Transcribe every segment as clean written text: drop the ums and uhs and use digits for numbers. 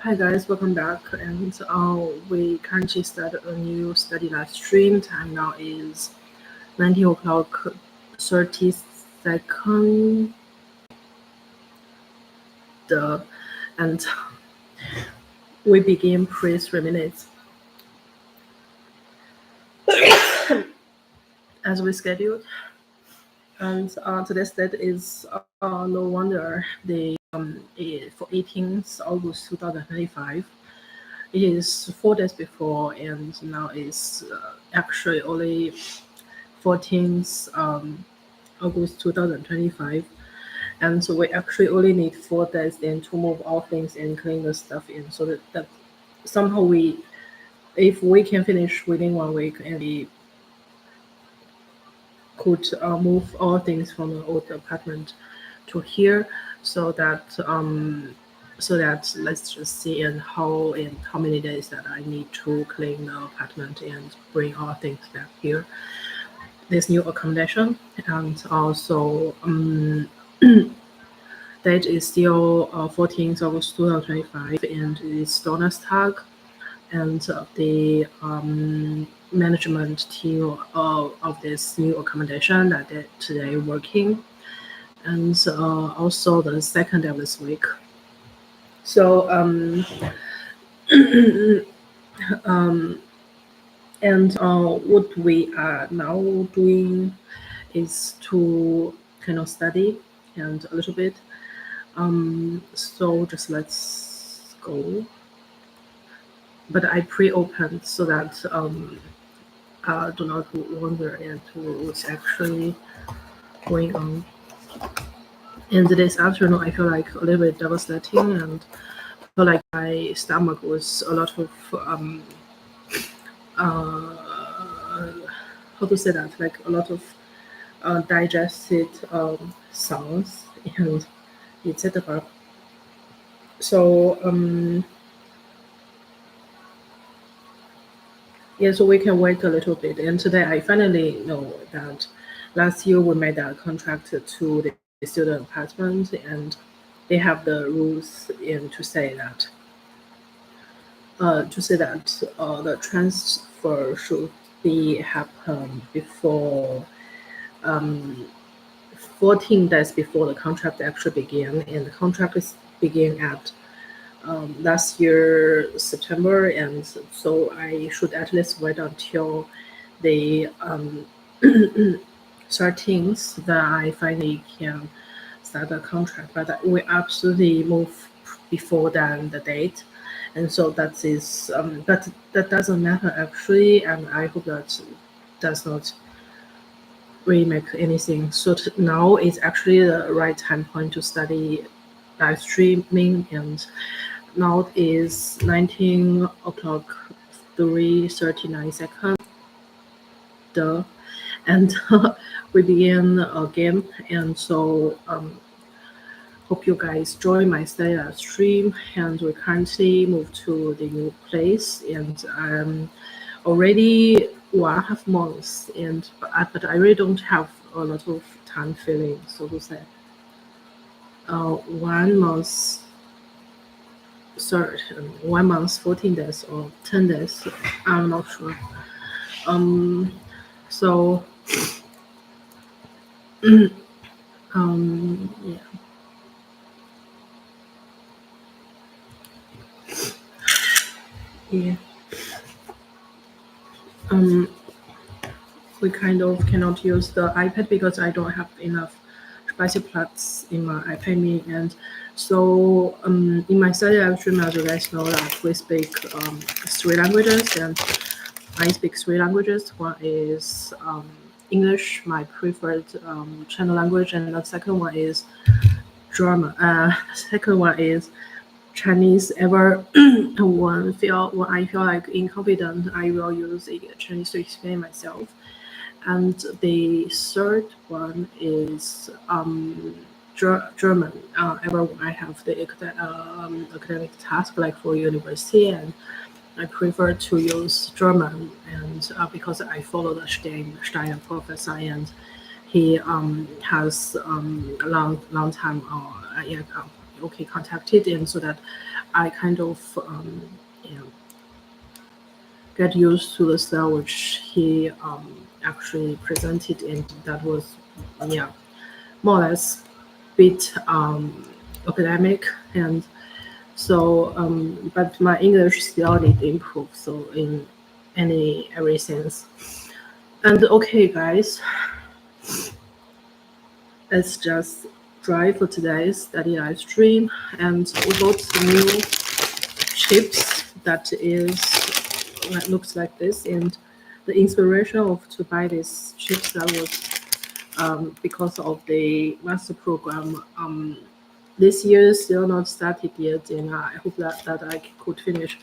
Hi guys, welcome back. And we currently start a new study live stream. Time now is 19 o'clock 30 seconds. And we begin pre 3 minutes as we scheduled. And today's date is no wonder for 18th August 2025. It is 4 days before, and now it's actually only 14th August 2025. And so we actually only need 4 days then to move all things and clean the stuff in, so that somehow if we can finish within 1 week, and we could move all things from the old apartment to here, so that let's just see and how many days that I need to clean the apartment and bring all things back here, this new accommodation. And also date is still 14th August 2025, and it's Donnerstag, and the management team of this new accommodation that they're today working, and also the second day of this week. So what we are now doing is to kind of study and a little bit. So just let's go. But I pre-opened so that do not wonder and what's actually going on. And this afternoon, I feel like a little bit devastating, and feel like my stomach was a lot of how to say that, like a lot of digested sounds and etc. So yeah, so we can wait a little bit. And today I finally know that last year we made a contract to the student apartment, and they have the rules in to say that the transfer should be happen before 14 days before the contract actually began, and the contract is began at last year September, and so I should at least wait until the 13th that I finally can start the contract. But we absolutely move before than the date, and so that doesn't matter actually, and I hope that does not really make anything. So now is actually the right time point to study live streaming, and now it is 19 o'clock 3:39 seconds. And we begin again, and so hope you guys join my study live stream. And we currently move to the new place, and I'm already 1.5 months, but I really don't have a lot of time feeling, so to say. 1 month, 1 month, 14 days or 10 days, I'm not sure. So yeah. Yeah. We kind of cannot use the iPad because I don't have enough spicy plugs in my iPad mini, and so in my study live stream, as you guys know, that we speak 3 languages, and I speak 3 languages. One is English, my preferred channel language, and the second one is German. Second one is Chinese. Ever when I feel like incompetent, I will use Chinese to explain myself. And the third one is German. Ever when I have the academic task, like for university, and I prefer to use German, and because I follow the Steiner professor, and he has a long time contacted, and so that I kind of you know, get used to the style which he actually presented, and that was yeah more or less bit academic. And so but my English still did improve, so in every sense. And okay guys, let's just try for today's study live stream. And we got new chips that is that looks like this. And the inspiration of to buy these chips, that was because of the master program. This year is still not started yet, and I hope that I could finish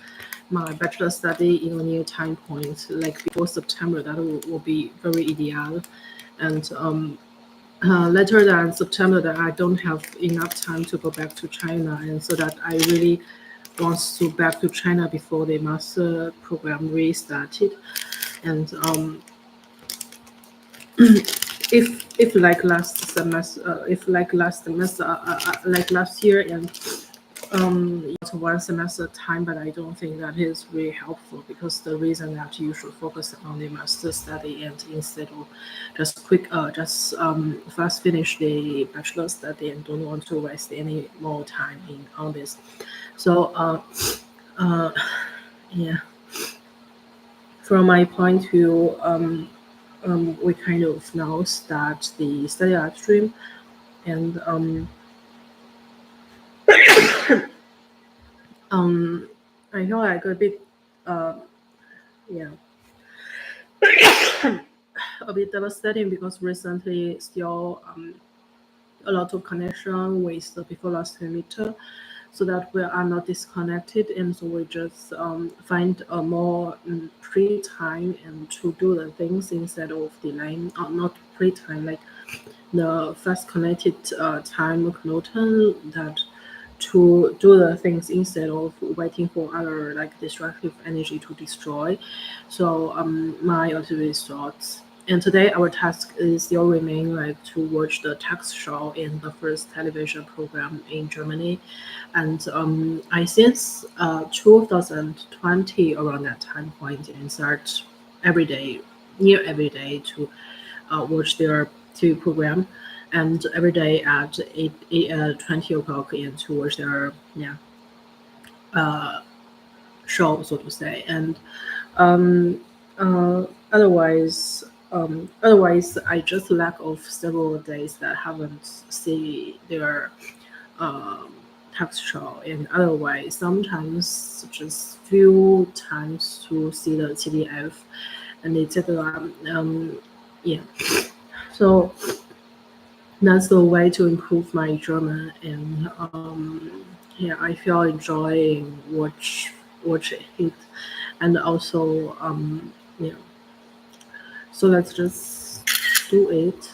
my bachelor study in a new time point, like before September. That will be very ideal. And later than September, that I don't have enough time to go back to China, and so that I really want to back to China before the master program restarted. And if like last semester, like last year, and it's one semester time, but I don't think that is really helpful, because the reason that you should focus on the master study, and instead of just fast finish the bachelor study, and don't want to waste any more time on this. So yeah, from my point of view, we kind of now start the study live stream. And I feel like a bit yeah a bit devastating, because recently still a lot of connection with the before last semester, so that we are not disconnected, and so we just find a more free time and to do the things instead of delaying, not free time, like the fast connected time connotation, that to do the things instead of waiting for other like destructive energy to destroy. So my ultimate thoughts. And today our task is still remain like to watch the tax show in the first television program in Germany. And I since 2020 around that time point, and start every day, near every day, to watch their TV program, and every day at 20 o'clock, and to watch their show, so to say. And um, otherwise, I just lack of several days that haven't see their tax show, and otherwise sometimes just few times to see the TDF and etc. Yeah, so that's the way to improve my German. And yeah, I feel enjoying watch it. And also yeah, so let's just do it.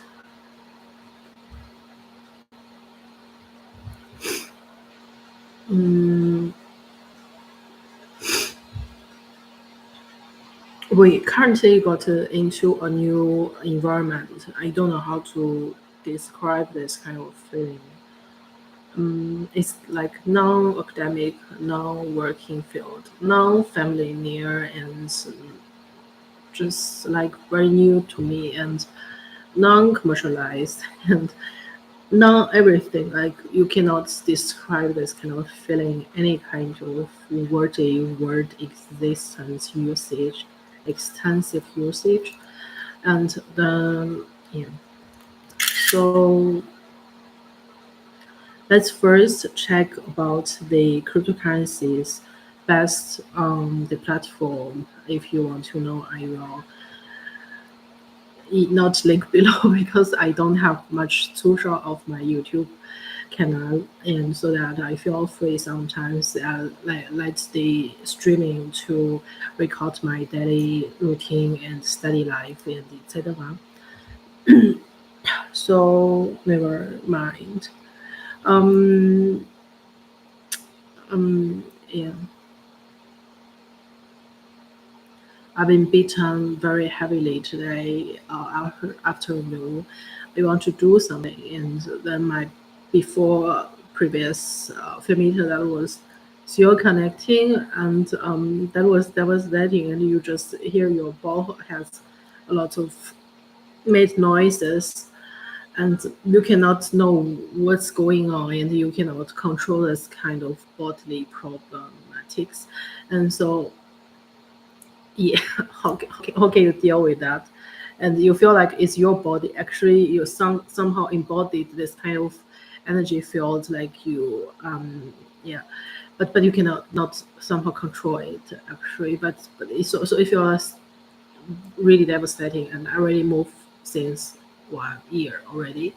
We currently got into a new environment. I don't know how to describe this kind of feeling. It's like non-academic, non-working field, non-family near, and just like very new to me, and non-commercialized, and non-everything. Like you cannot describe this kind of feeling any kind of word existence usage, extensive usage. And then yeah, so let's first check about the cryptocurrencies best on the platform. If you want to know, I will not link below, because I don't have much social of my YouTube channel, and so that I feel free sometimes let the streaming to record my daily routine and study life and etc. So never mind. Um, yeah, I've been beaten very heavily today afternoon. I want to do something, and then my before previous filmmaker that was So you're connecting, and that was letting, and you just hear your ball has a lot of made noises, and you cannot know what's going on, and you cannot control this kind of bodily problematics. And so, yeah, how can you deal with that? And you feel like it's your body. Actually, you somehow embodied this kind of energy field, like you, yeah. But you cannot not somehow control it actually. But it's so if you're really devastating, and I already moved since 1 year already,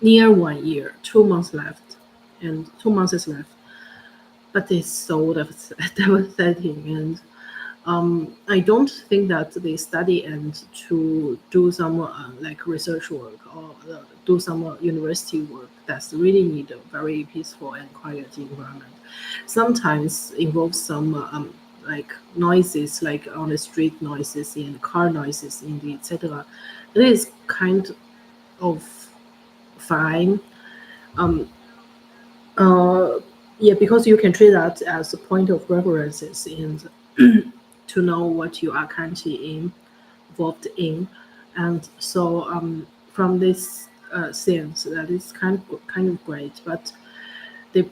near 1 year, 2 months left, and 2 months is left. But it's so devastating, and I don't think that they study and to do some like research work, or do some university work that's really need a very peaceful and quiet environment. Sometimes involves some like noises, like on the street noises and car noises in the etc. It is kind of fine. Um, uh, yeah, because you can treat that as a point of references, and to know what you are currently involved in. And so from this sense, that is kind of great. But the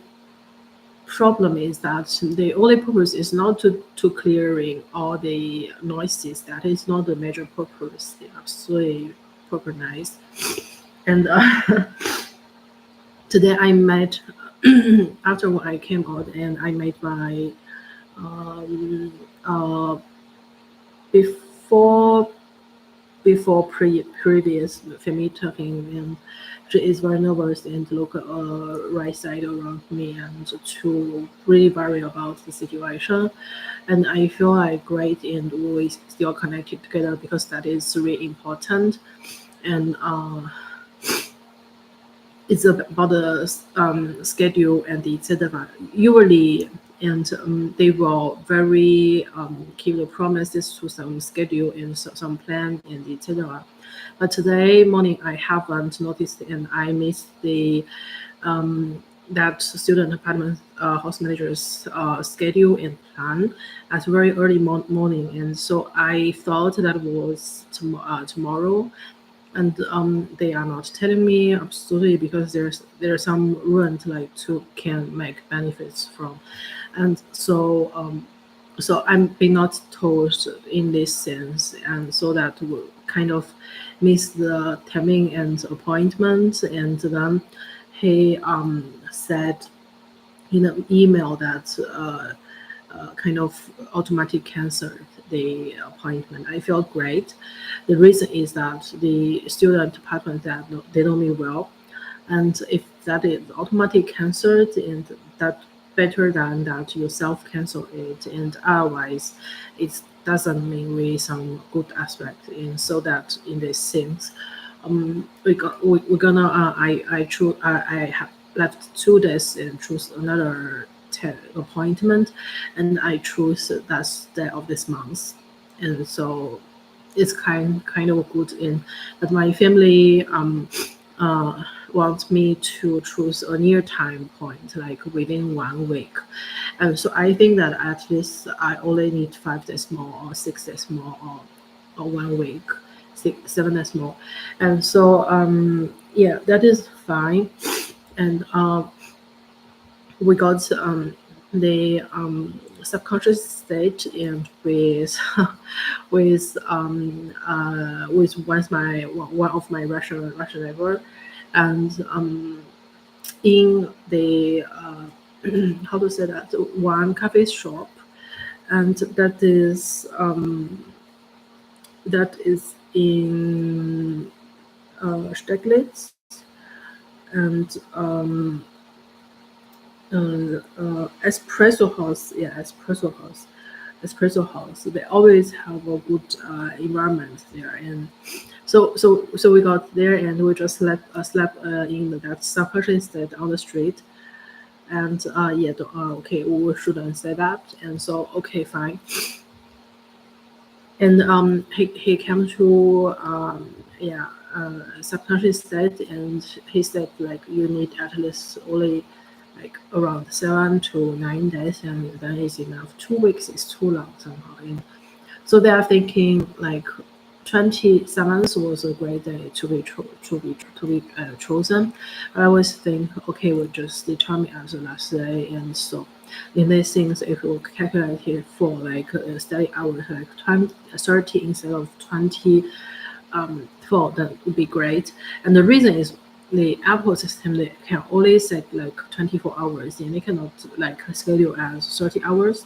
problem is that the only purpose is not to clearing all the noises. That is not the major purpose. They are absolutely proper nice. And today I met after I came out, and I met my um, uh, before previous family talking, and she is very nervous and look right side around me, and to really worry about the situation. And I feel like great, and we still connected together because that is really important. And it's about the schedule and etc. Usually, and they will very keep the promises to some schedule and some plan and etc. But today morning I haven't noticed, and I missed the that student apartment house manager's schedule and plan at very early morning, and so I thought that was tomorrow, and they are not telling me absolutely, because there's some rent like to can make benefits from. And so so I'm being not told in this sense, and so that will kind of miss the timing and appointment. And then he said in an email that kind of automatic canceled the appointment. I felt great. The reason is that the student department that they know me well, and if that is automatic cancelled, and that better than that you self cancel it, and otherwise it doesn't mean really some good aspect. And so that in this things, we're gonna I choose I have left 2 days and choose another appointment, and I choose that day of this month. And so it's kind of good in that my family uh, wants me to choose a near time point, like within 1 week. And so I think that at least I only need 5 days more, or 6 days more, or 1 week, 7 days more. And so yeah, that is fine. And we got the subconscious state, and with with one of my Russian neighbor, and in the how to say that, one cafe shop, and that is in Steglitz, and espresso house, yeah, espresso house. They always have a good environment there. And so we got there, and we just slept in that subconscious state on the street. And yeah, okay, we shouldn't say that. And so okay, fine. And he came to yeah, subconscious state, and he said like you need at least only like around 7 to 9 days, and then is enough. 2 weeks is too long somehow. And so they are thinking like 27th was a great day to be chosen. I always think, okay, we'll just determine as the last day, and so in these things, if we calculate it for like study hours, like 20, 30 instead of 20, for that would be great. And the reason is the Apple system, they can only set like 24 hours, and they cannot like schedule as 30 hours.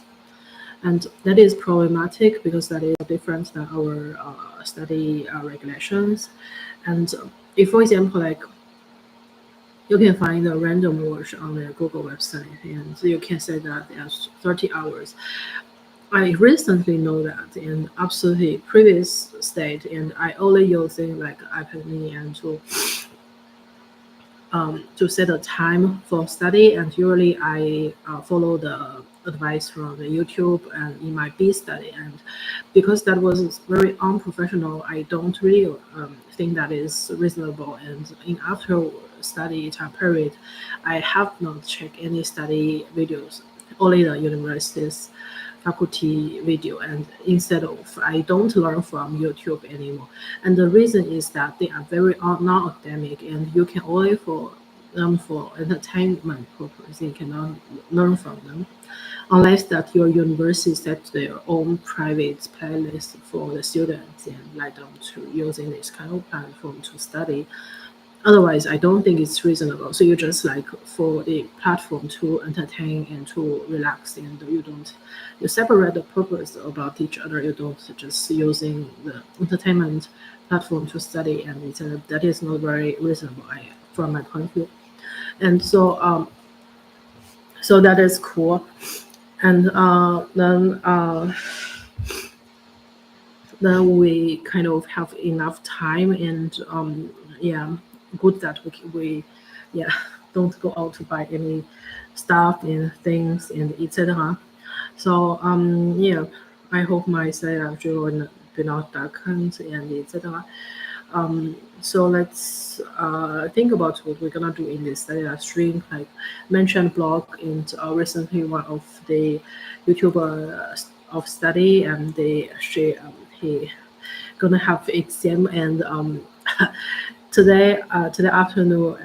And that is problematic because that is different than our study regulations. And if, for example, like you can find a random watch on the Google website, and you can say that as 30 hours. I recently know that in absolutely previous state, and I only using like iPad mini and to set a time for study, and usually I follow the advice from the YouTube and in my B study, and because that was very unprofessional, I don't really think that is reasonable. And in after study time period, I have not checked any study videos, only the university's faculty video, and instead of I don't learn from YouTube anymore. And the reason is that they are very non-academic, and you can only for them for entertainment purpose. You cannot learn from them unless that your university sets their own private playlist for the students and let them to using this kind of platform to study. Otherwise, I don't think it's reasonable. So you just like for the platform to entertain and to relax, and you separate the purpose about each other. You don't just using the entertainment platform to study, and that is not very reasonable, from my point of view. And so that is cool. And then we kind of have enough time, and yeah, good that we yeah don't go out to buy any stuff and things and etc. So yeah, I hope my side will be not darkened and etc. So let's think about what we're gonna do in this live stream. Like mentioned blog, and recently one of the YouTuber of study, and he gonna have exam, and today afternoon,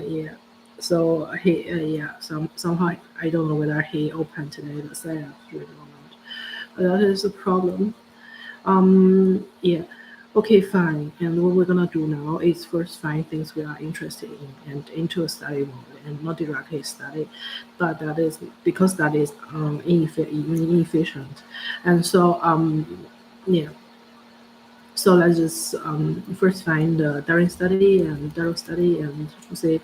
yeah. So he yeah, somehow I don't know whether he opened today the site stream or not. That is a problem. Yeah. Okay, fine. And what we're gonna do now is first find things we are interested in and into a study mode, and not directly study, but that is because that is inefficient. And so yeah. So let's just first find the Darren study and Daryl study, and see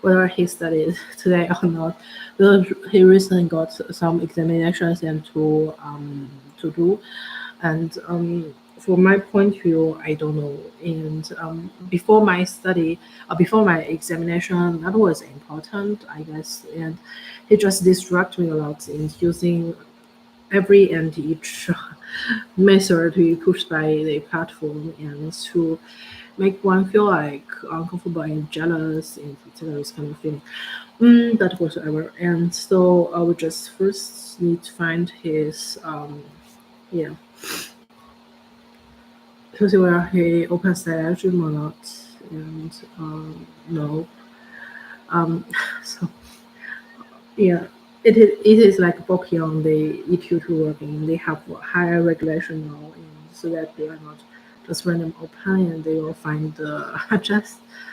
whether he studied today or not. Because he recently got some examinations and to do, and from my point of view, I don't know. And before my study, before my examination, that was important, I guess. And he just distracted me a lot in using every and each method to be pushed by the platform, and to make one feel like uncomfortable and jealous and etc. This kind of feeling. That whatsoever. And so I would just first need to find his yeah, to see whether he opens the Livestream or not. And no. So yeah, it is like working on the EQ2 working. They have a higher regulation now, and so that they are not just random open, and they will find the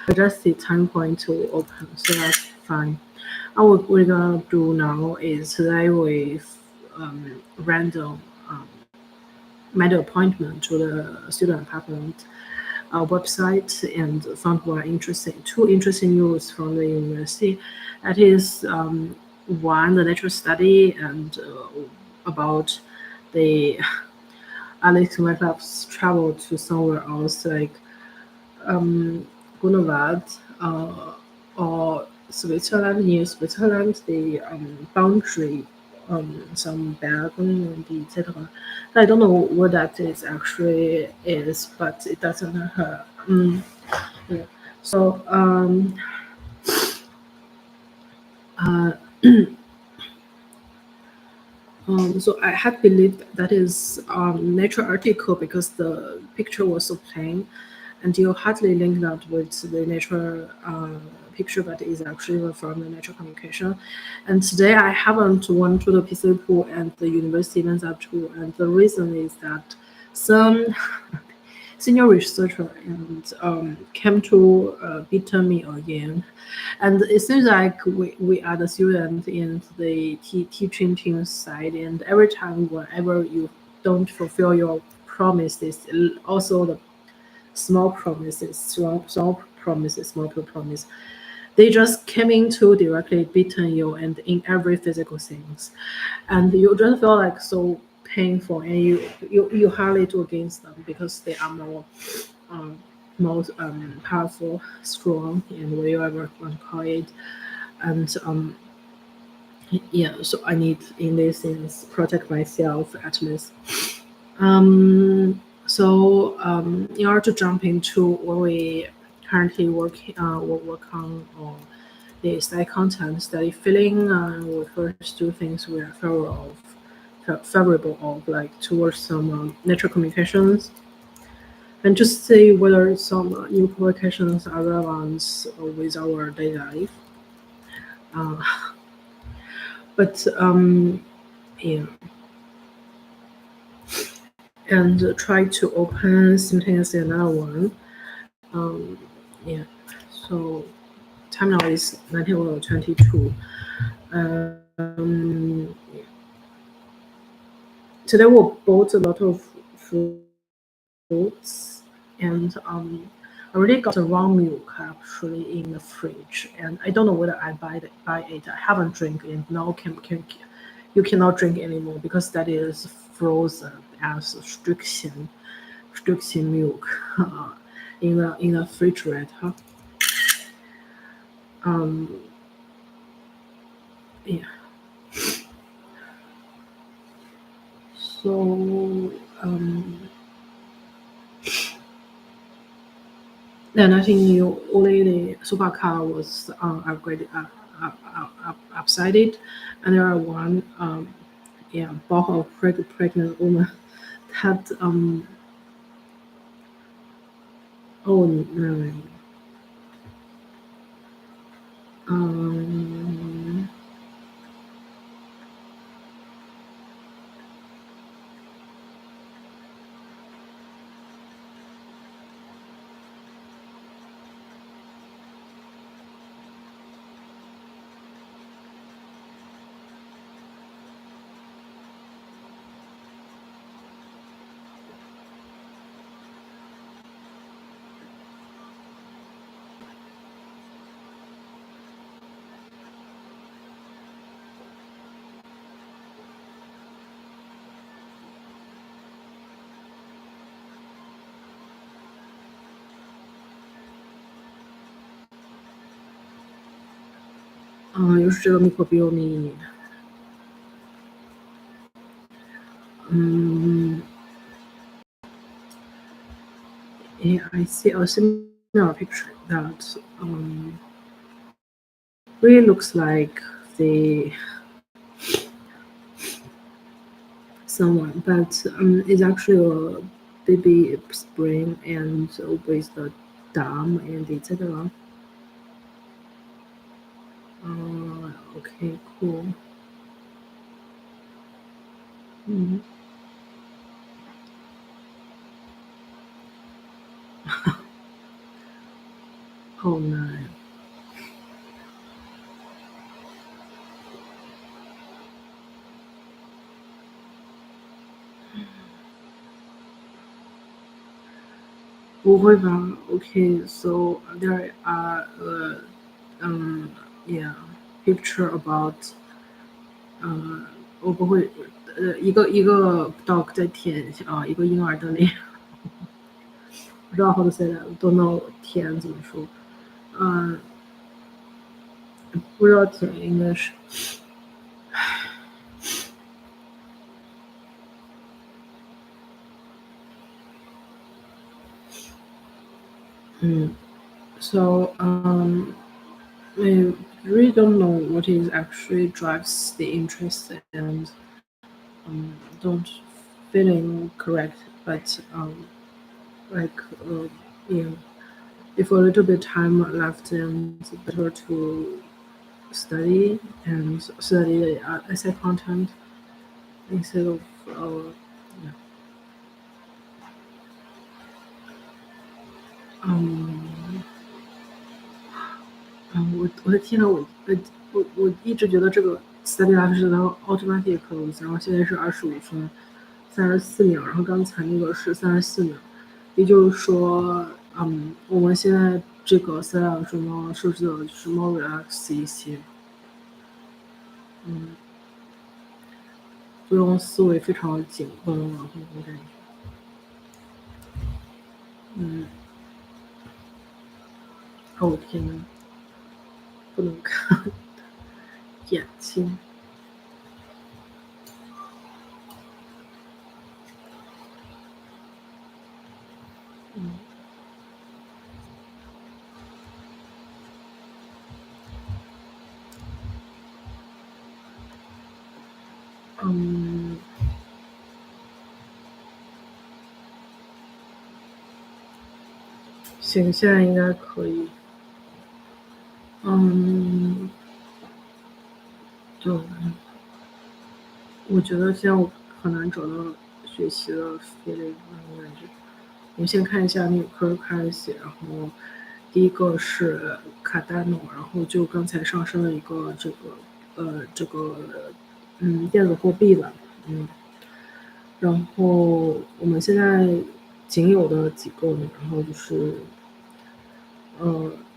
adjusted time point to open. So that's fine. And what we're gonna do now is today with random made an appointment to the student apartment website, and found two interesting news from the university. That is one, the nature study, and about the Alex Whitelock's travel to somewhere else, like Gunnevad or Switzerland, near Switzerland, the boundary, some Bergen and etc. I don't know what that is actually is, but it doesn't hurt. Yeah. So So I had believed that is nature article because the picture was so plain, and you hardly link that with the nature picture, but is actually from the nature communication. And today I haven't went to the PC pool and the university events up to, and the reason is that some senior researcher and came to beat me again. And it seems like we are the students in the teaching team side, and every time whenever you don't fulfill your promises, also the small promises, small promise, they just came in to directly beaten you and in every physical things, and you just feel like so painful, and you hardly do against them because they are more um, most powerful, strong, and whatever you want to call it. And yeah, so I need in this sense protect myself at least. In order to jump into what we currently work on, or the study content, study feeling, we first do things we are favorable of, like towards some natural communications, and just see whether some new publications are relevant with our daily life. Uh, but yeah, and try to open simultaneously another one. Um, yeah, so time now is 19:22. Yeah. Today we bought a lot of fruits, and I already got the raw milk actually in the fridge, and I don't know whether buy it. I haven't drank it. Now you cannot drink anymore because that is frozen as restriction milk in the refrigerator. Um, yeah. So then nothing new. Only the supercar was upgraded, upsided, and there are one yeah, bought a pregnant woman that oh no. Um,又是这个 microbiome。嗯 yeah, I see a similar picture that really looks like the someone, but it's actually a baby spring and with the dam and etc. Okay, cool. Mm. Oh no. 不会吧？Okay, so there are um yeah picture about 我不会一个 dog 在舔一个婴儿的脸，不知道 how to say that, don't know 舔怎么说，嗯、不知道舔应该是so I really don't know what is actually drives the interest and don't feeling correct, but like yeah, if a little bit time left and better to study and study the essay content instead of yeah.嗯我的天呐，我一直觉得这个 study life 是它 automatic close，然后现在是25分34秒，然后刚才那个是34秒，也就是说，我们现在这个 study life 什么设置的就是 more relax 一些，嗯，不用思维非常紧绷，然后我感觉，嗯，哦天呐，不能看眼睛，嗯嗯，行，现在应该可以。嗯，就我觉得现在我很难找到学习的 feeling，我感觉。我们先看一下那个 currency，然后第一个是卡丹诺，然后就刚才上升了一个这个电子货币吧，然后我们现在仅有的几个呢，然后就是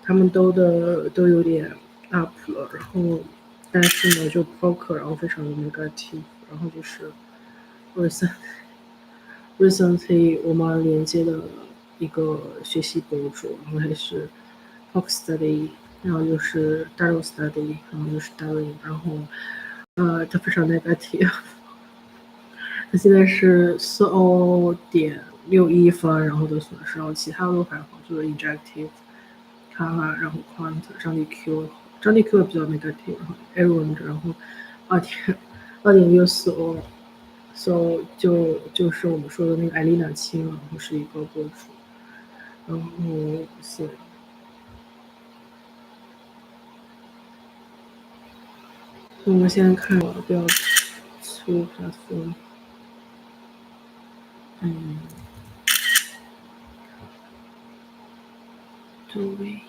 他们都有点 up 了，然后但是呢就 poker，然后非常的 negative，然后就是 recently 我们连接的一个学习博主，然后还是 talk study，然后就是 Daryl study，然后就是 Daryl，然后他非常 negative，他现在是4O.61分，然后的损失，然后其他都还好，就是 injective。他然后 quant 张力 Q 也比较 negative，然后 Aaron，然后2.64 so 就是我们说的那个艾丽娜青，然后是一个博主，然后是我们现在看比较粗 platform，嗯，对，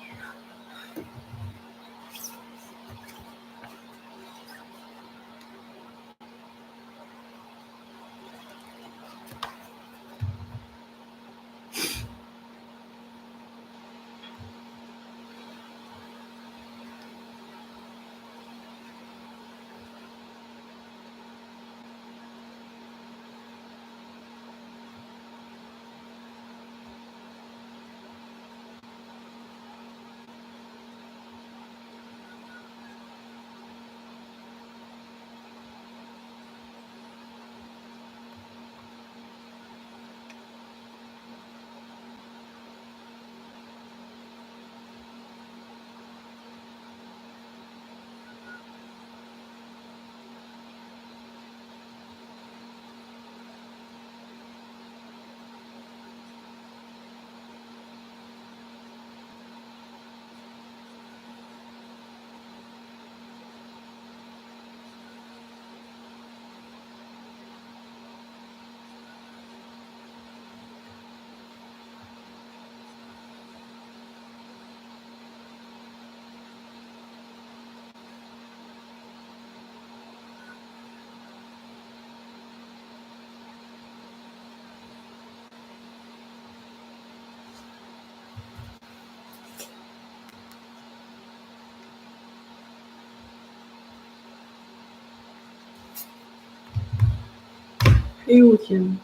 哎呦天，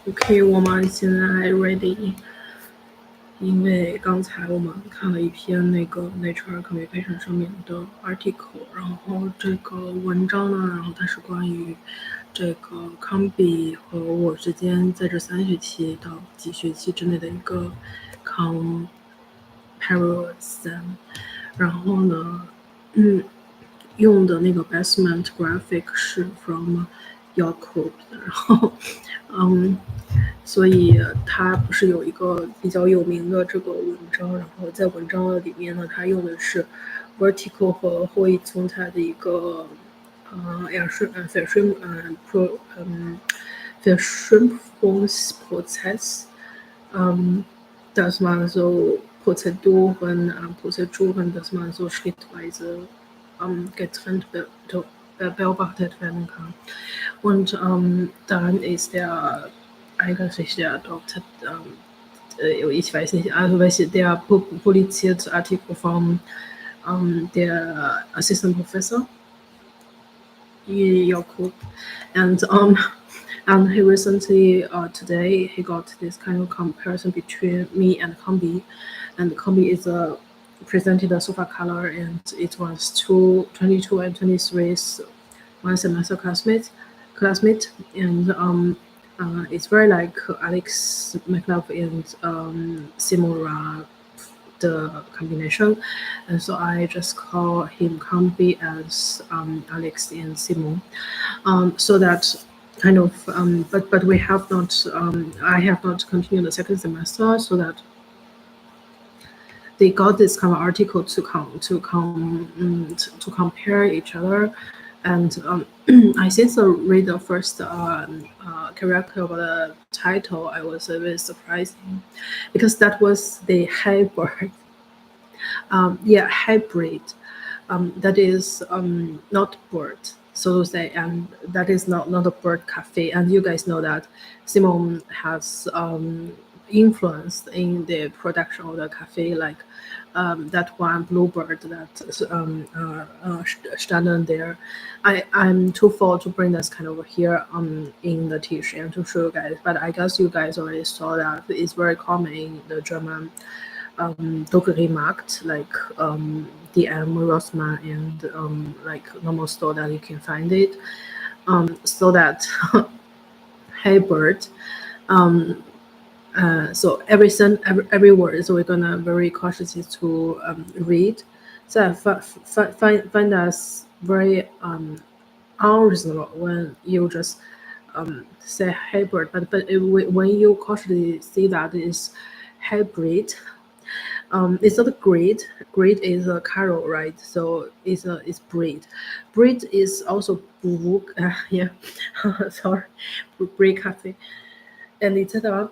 OK，我们现在 ready。因为刚才我们看了一篇那个 Nature Communication 上面的 article，然后这个文章呢，然后它是关于这个康比和我之间在这3学期到几学期之内的一个 comparison，然后呢，用的那个 basement graphic 是 from Yacob， 然后所以它不是有一个比较有名的这个文章，然后在文章里面呢，它用的是 vertical 和 horizontal 的一个Verschimpfungsprozess，dass man so Prozeduren, dass man so schrittweise getrennt beobachtet werden kann. Und dann ist eigentlich der Doktor, ich weiß nicht, also der publiziert Artikel von der Assistant Professor Jakob, and he recently today he got this kind of comparison between me and Combi, and Combi is presented a sofa color, and it was 22 and 23 one semester classmate, and it's very like Alex McLeod and Simora the combination, and so I just call him Combi as Alex and Simon, so that kind of but we have not I have not continued the second semester, so that they got this kind of article to compare each other, and I since I read the first character of the title, I was a bit surprising because that was the hybrid. Hybrid. That is not bird, so to say, and that is not a bird cafe. And you guys know that Simon has influence in the production of the cafe, like that one bluebird that standing there. I'm too full to bring this kind of here in the t-shirt and to show you guys, but I guess you guys already saw that it's very common in the German Doggery Markt, like DM Rossmann and like normal store that you can find it. So that hey bird. So every word, so we're gonna very cautiously to read. So I find us very unreasonable when you just say hybrid, but when you cautiously see that it's hybrid, it's not a grid. Grid is a carol, right? So it's breed. Breed is also book. Yeah, sorry, breed cafe, and it's a.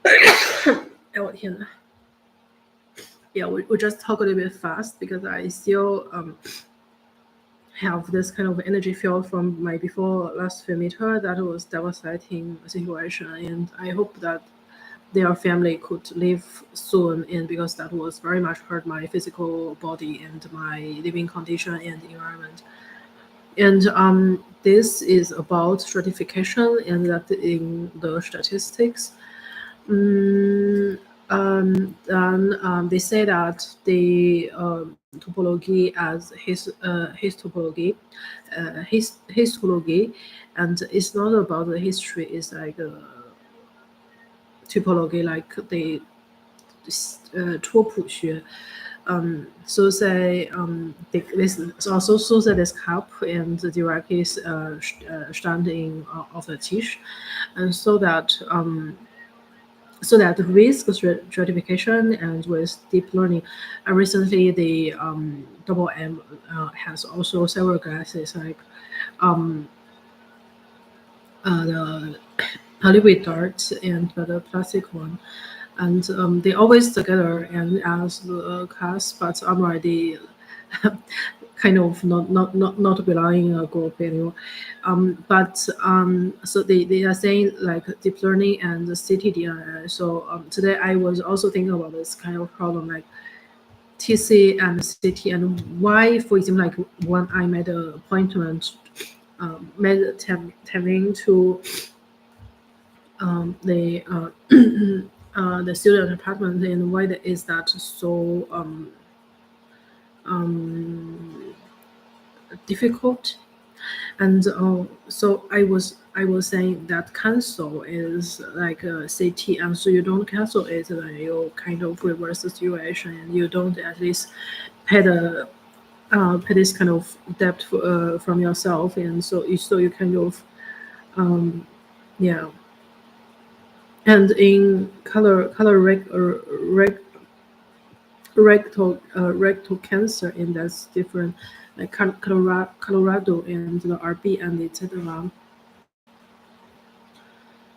哎，我天呐！ Yeah, we just talk a little bit fast because I still have this kind of energy field from my before last meter that was devastating situation, and I hope that their family could live soon, and because that was very much hurt my physical body and my living condition and environment. And this is about stratification, and that in the statistics. Then they say that the topology as his topology, histology, and it's not about the history. It's like typology, like the 拓扑学. So say this also so that this cup and the direct is standing of the tish, and so that with stratification and with deep learning, recently the double M has also several classes like the liquid dart and the plastic one, and they always together and as the class, but I'm already kind of not belonging in a group anymore. So they are saying like deep learning and the CTDNN. So today I was also thinking about this kind of problem, like TC and CT, and why, for example, like when I made an appointment, made attempting to the the student apartment, and why is that so um, difficult? And so I was saying that cancel is like a CT, and so you don't cancel it, then you kind of reverse the situation, and you don't at least pay the pay this kind of debt from yourself, and so you kind of yeah. And in rectal cancer, and that's different, like Colorado and the RB and etc.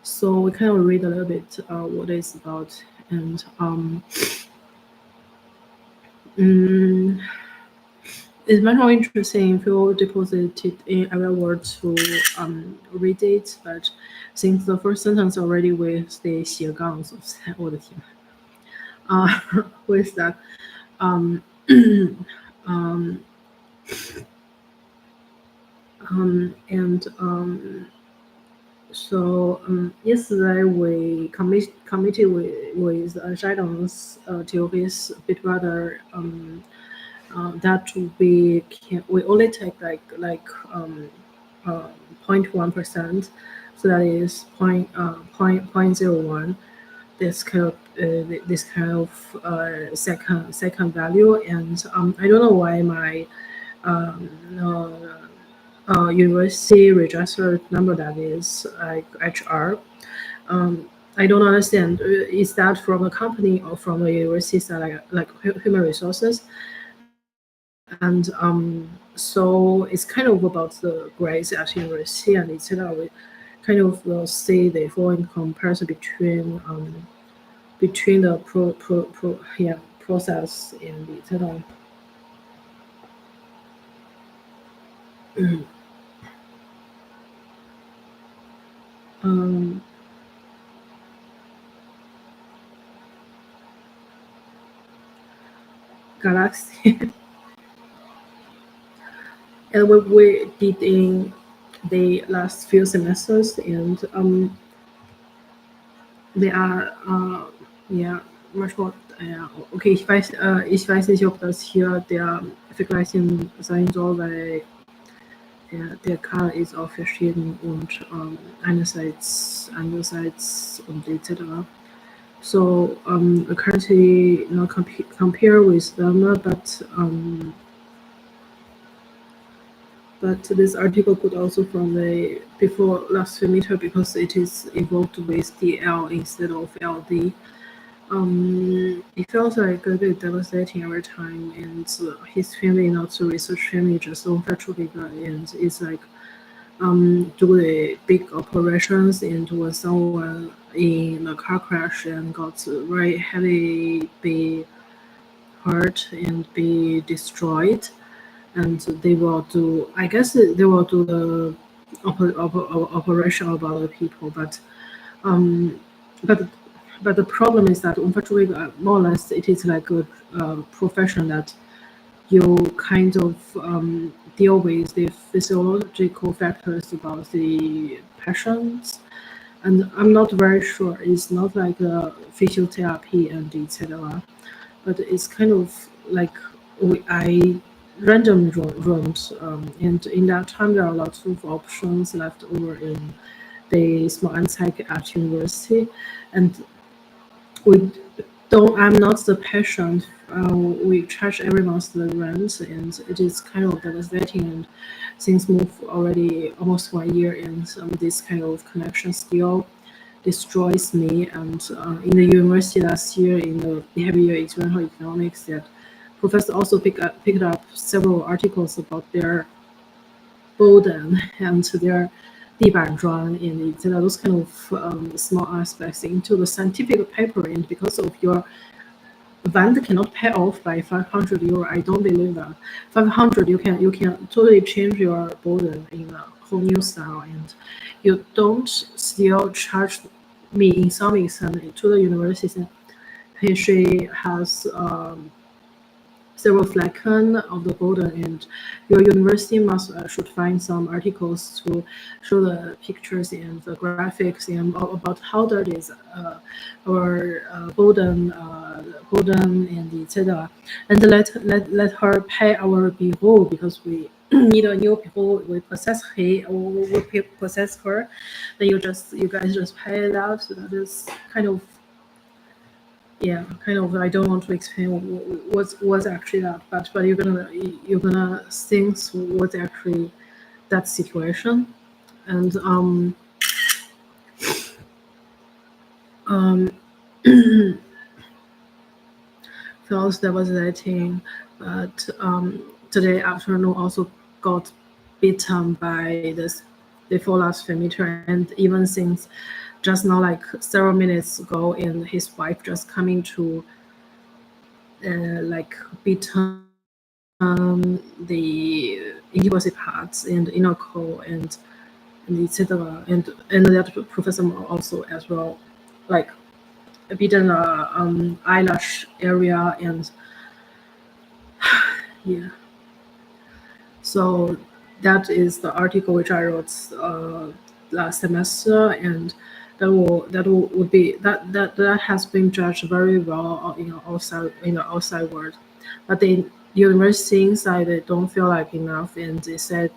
So we kind of read a little bit what it's about, and mm, it's much more interesting if you deposit it in every word to read it. But since the first sentence already with the 斜杠 so 我的天 with that um, um, and so yesterday we committed with Zhidong's to his big brother that we only take like 0.1%, so that is point 0.01. This kind of second value, and I don't know why my um, university registered number, that is like HR. I don't understand. Is that from the company or from the university side, like human resources? And so it's kind of about the grades at university, and etc. We kind of will see the following comparison between the process and etc. um, Galaxy. And what we did in the last few semesters, and they are yeah, much more okay, ich weiß nicht, ob das hier der Vergleichen sein soll, weil der Karl ist auch verschieden, und andererseits und etc. So I currently not compare with them, but this article could also from the before last semester, because it is involved with DL instead of LD. It feels like a bit devastating every time, and his family, not so research family, just so virtually, and it's like do the big operations, and when someone in a car crash and got very heavily be hurt and be destroyed, and they will do, I guess they will do the operation of other people, um, but but the problem is that unfortunately, more or less, it is like a profession that you kind of deal with the physiological factors about the patients, and I'm not very sure. It's not like a physiotherapy and etc. But it's kind of like I random rooms, and in that time there are lots of options left over in the small Anzeige at university, and we don't. I'm not the patient. We charge every month the rent, and it is kind of devastating. And since move already almost 1 year, and this kind of connection still destroys me. And in the university last year, in the behavioral experimental economics, that professor also picked up several articles about their burden and their 地板砖 and those kind of small aspects into the scientific paper, and because of your Vand cannot pay off by 500 euro. I don't believe that. 500 you can totally change your burden in a whole new style, and you don't still charge me in some extent to the university. She has several flecken of the Boden, and your university must should find some articles to show the pictures and the graphics and about how that is our Boden and etc. And let her pay our bill because we need a new bill. We possess we possess her. Then you guys just pay that. So that is kind of, yeah, kind of. I don't want to explain what's actually that, but you're gonna think what's actually that situation, and um feels devastating. But today afternoon also got beaten by this before last meter, and even since just now, like several minutes ago, and his wife just coming to like beaten the university parts and inner core and etc. And that professor also as well, like beaten eyelash area and yeah. So that is the article which I wrote last semester, and would be that has been judged very well in the outside world, but the university inside they don't feel like enough, and they said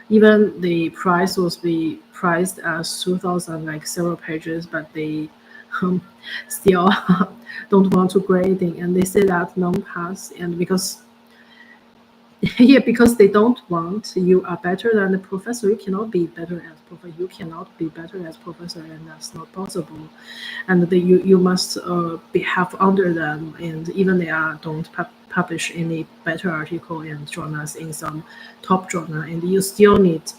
even the price was be priced as 2,000, like several pages, but they um, still don't want to grading, and they say that non-pass, and because yeah, because they don't want you are better than the professor. You cannot be better as professor. You cannot be better as professor, and that's not possible. And you must be half under them, and even they are don't publish any better article and journals in some top journal, and you still need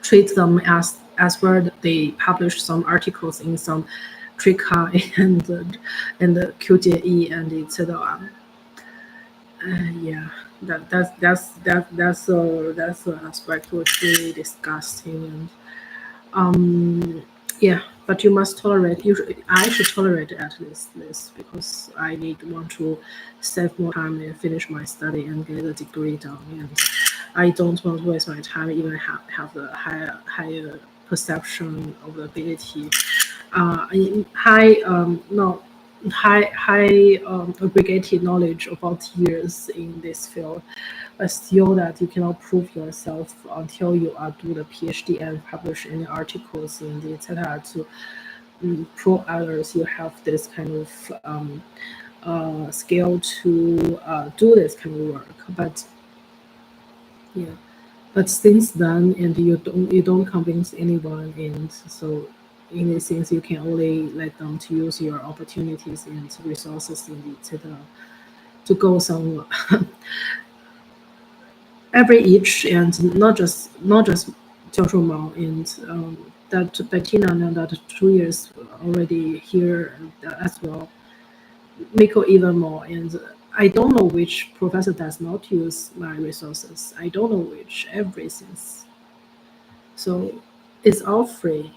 treat them as where they publish some articles in some Trika and the QJE and etc. Yeah, that's the aspect which really disgusting, and yeah, but you must tolerate. I should tolerate at least this because I want to save more time and finish my study and get a degree done, and I don't want to waste my time even have the higher perception of the ability, high no high aggregated knowledge about years in this field, but still that you cannot prove yourself until you are do the PhD and publish any articles in the etc. to prove others you have this kind of skill to do this kind of work. But yeah, but since then, and you don't convince anyone, and so in these things you can only let them to use your opportunities and resources in the etc. to go somewhere. Every each, and not just 教授 and that Bettina and that 2 years already here as well. Miko even more, and I don't know which professor does not use my resources. I don't know which everything. So it's all free,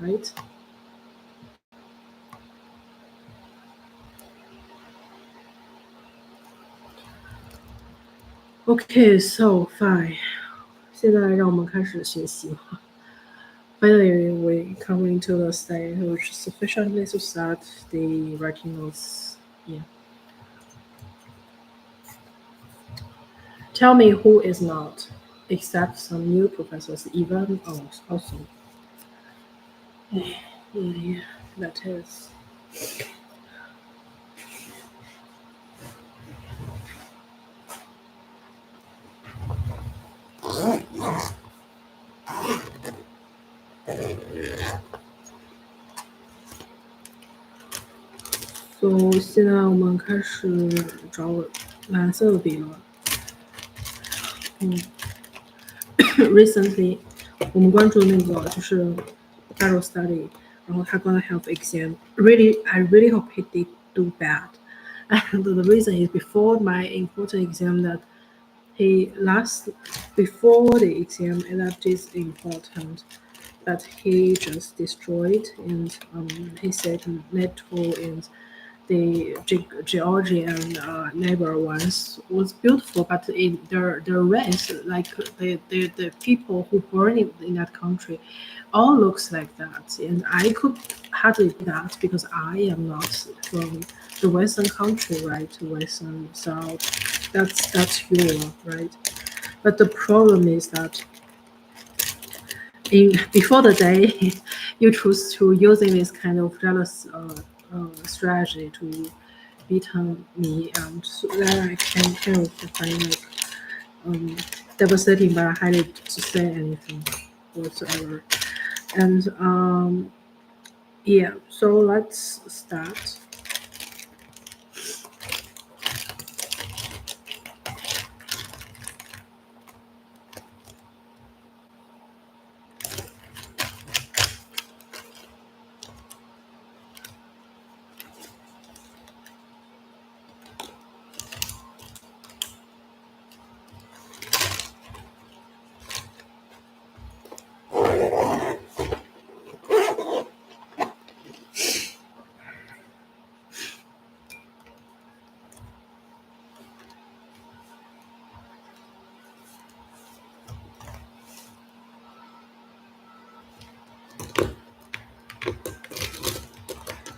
right? Okay, so fine. 现在让我们开始学习。Finally, we coming to the stage which sufficiently to start the writing notes. Yeah. Tell me who is not, except some new professors, even also. Yeah, that is. So 现在我们开始找蓝色的笔了。Recently， 我们关注那个就是 federal study， 然后他 gonna have exam. I really hope he did do bad. And the reason is before my important exam that before the exam that is important, but he just destroyed, and he said NATO and the Georgian neighbor ones was beautiful, but in their race, like the people who born in that country, all looks like that, and I could hardly do that because I am not from the Western country, right? Western South, that's Europe, right? But the problem is that before the day you choose to using this kind of jealous strategy to beat me, and so that I can kind of find like um, devastating, but I hardly to say anything whatsoever. And yeah, so let's start.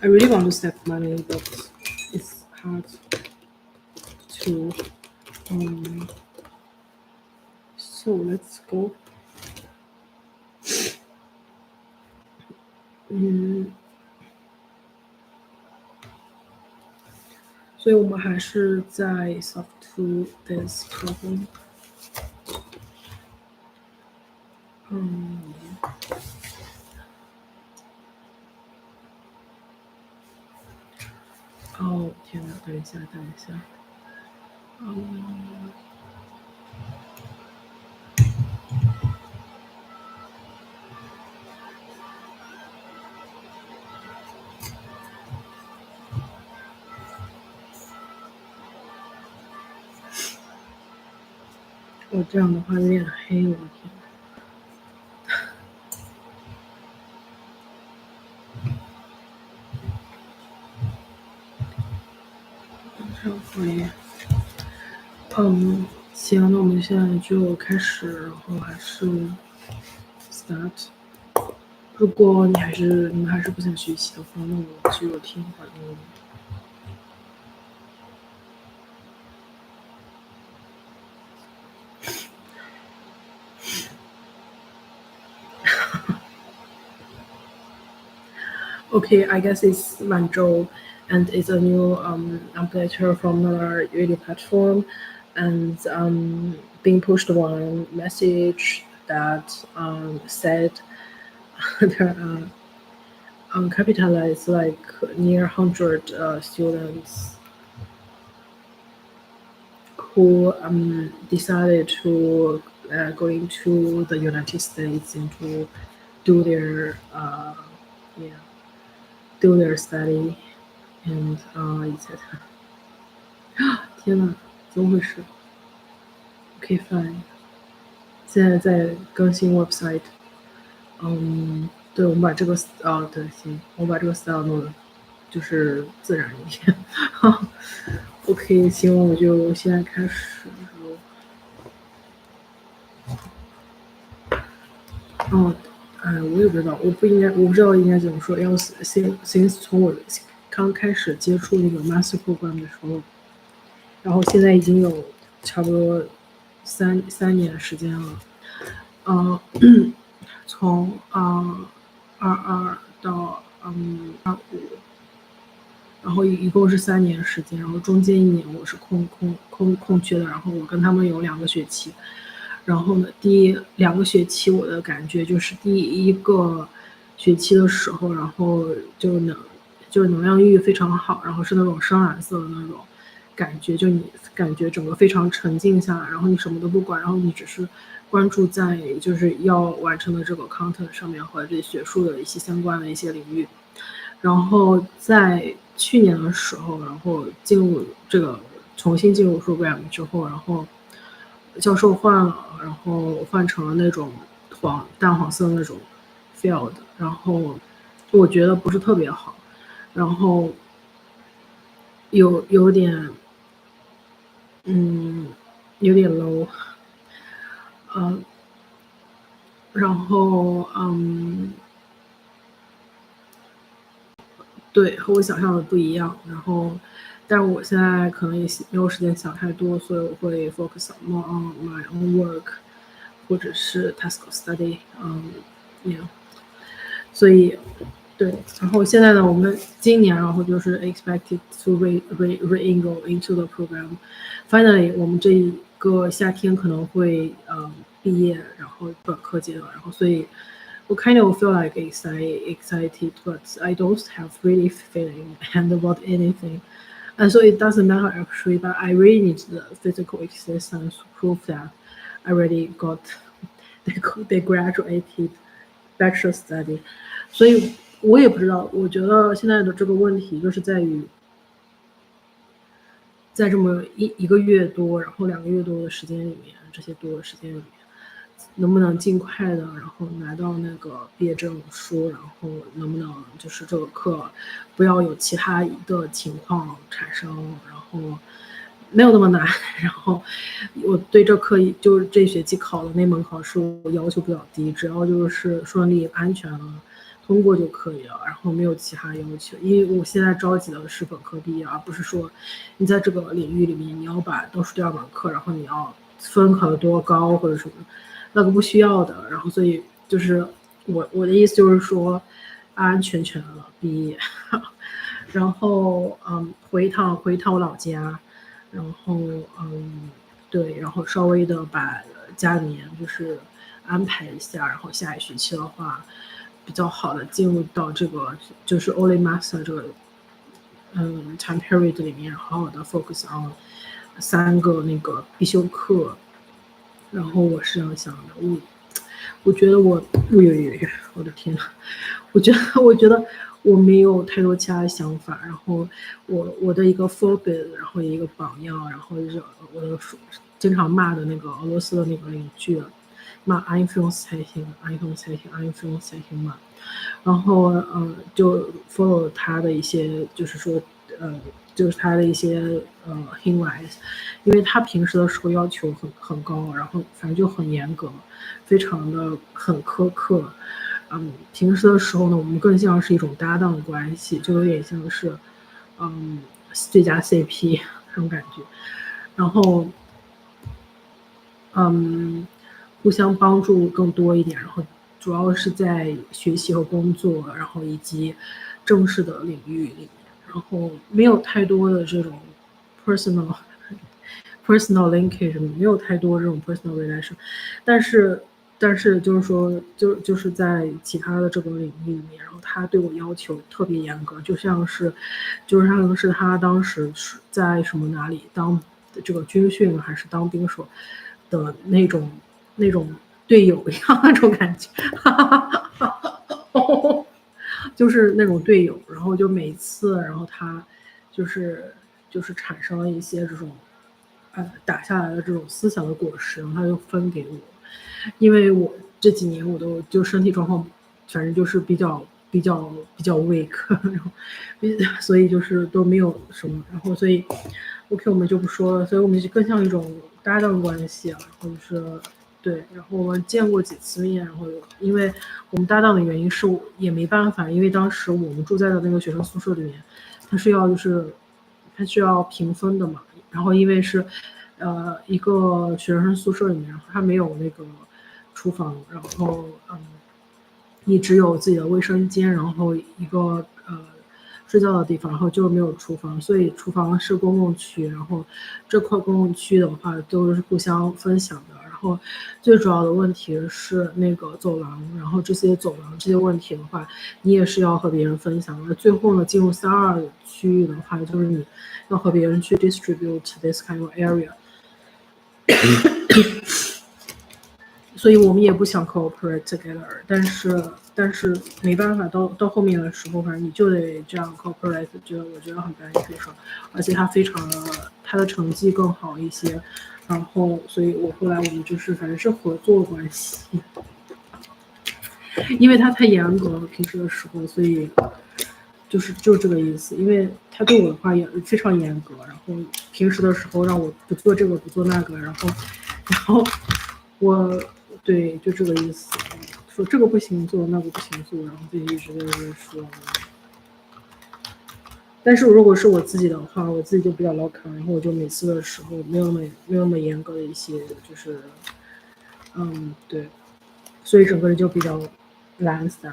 I really want to save money, but it's hard to. Um, so let's go. 所以我们还是在 solve to this problem。哦，天哪！等一下，等一下。我这样的话有点黑，我的天。这回，行，那我们现在就开始，然后还是 start。如果你们还是不想学习的话，那我就听会儿音乐。Okay, I guess it's Lanzhou, and it's a new updater from another radio platform, and being pushed one message that said there are capitalized like near 100 students who decided to going to the United States and to do their do their study and etc. 天哪，怎么回事 ？OK fine， 现在在更新 website。对，我们把这个对，行，我把这个 style 弄得就是自然一点。OK， 行，我就现在开始。我也不知道，我不知道应该怎么说。要先从我刚开始接触那个 master program 的时候，然后现在已经有差不多三年时间了。从22到25，然后一共是3年时间，然后中间1年我是空缺的，然后我跟他们有2个学期。然后呢，第2个学期我的感觉就是第1个学期的时候，然后就是能量域非常好，然后是那种深蓝色的那种感觉，就你感觉整个非常沉静下来，然后你什么都不管，然后你只是关注在就是要完成的这个 content 上面和这学术的一些相关的一些领域。然后在去年的时候，然后重新进入 program 之后，然后教授换了，然后换成了那种淡黄色的那种 field， 然后我觉得不是特别好。然后有点有点 low，然后对，和我想象的不一样。然后，但是我现在可能也没有时间想太多，所以我会 focus more on my own work，或者是 task study，yeah。所以，对，然后现在呢，我们今年然后就是 expected to re-enroll into the program。Finally，我们这一个夏天可能会毕业，然后本科阶段，然后所以。我 kind of feel like excited, but I don't have really feeling and about anything. And so it doesn't matter actually, but I really need the physical existence to prove that I already got they graduated bachelor study. 所以我也不知道，我觉得现在的这个问题就是在于，在这么一个月多，然后2个月多的时间里面，这些多的时间里面。能不能尽快的，然后拿到那个毕业证书，然后能不能就是这个课不要有其他的情况产生，然后没有那么难。然后我对这课就是这学期考的那门考试，我要求比较低，只要就是顺利安全了通过就可以了，然后没有其他要求。因为我现在着急的是本科毕业，而不是说你在这个领域里面你要把倒数第2门课，然后你要分考得多高或者什么。那个不需要的，然后所以就是我的意思就是说，安安全全的毕业，然后回一趟我老家，然后对，然后稍微的把家里面就是安排一下，然后下一学期的话，比较好的进入到这个就是 Only Master 这个time period 里面，好好的 focus on 3个那个必修课。然后我是这样想的，我觉得我的天呐，我觉得我没有太多其他的想法。然后我的一个 phobia， 然后一个榜样，然后是我的经常骂的那个俄罗斯的那个邻居，骂 influencing 嘛。然后就 follow 他的一些，就是说就是他的一些hinweis，因为他平时的时候要求很高，然后反正就很严格，非常的很苛刻。平时的时候呢，我们更像是一种搭档关系，就有点像是最佳 CP 这种感觉。然后互相帮助更多一点，然后主要是在学习和工作，然后以及正式的领域里面，然后没有太多的这种 personal linkage， 没有太多这种 personal relation， 但是就是说就是在其他的这个领域里面，然后他对我要求特别严格，就像是他当时是在什么哪里当这个军训还是当兵时候的那种队友一样那种感觉，就是那种队友。然后就每次，然后他就是产生了一些这种打下来的这种思想的果实，然后他就分给我。因为我这几年我都就身体状况，反正就是比较 weak， 然后所以就是都没有什么，然后所以 OK 我们就不说了，所以我们就更像一种搭档关系啊，或者是对，然后我们见过几次面，然后因为我们搭档的原因是也没办法，因为当时我们住在的那个学生宿舍里面，他是要评分的嘛，然后因为是一个学生宿舍里面，然后他没有那个厨房，然后你只有自己的卫生间，然后一个睡觉的地方，然后就没有厨房，所以厨房是公共区，然后这块公共区的话都是互相分享的。然后最主要的问题是那个走廊，然后这些走廊这些问题的话，你也是要和别人分享。而最后呢，进入3、2区域的话，就是你要和别人去 distribute this kind of area。所以我们也不想 cooperate together， 但是没办法，到后面的时候，反正你就得这样 cooperate， 我觉得很 beneficial， 而且他的成绩更好一些，然后所以后来我们就是反正是合作关系，因为他太严格了平时的时候，所以就这个意思。因为他对我的话也非常严格，然后平时的时候让我不做这个不做那个，然后我对就这个意思，说这个不行做，那个不行做，然后就一直在这说。但是如果是我自己的话，我自己就比较 lock， 然后我就每次的时候没有那么严格的一些，就是对，所以整个人就比较懒散。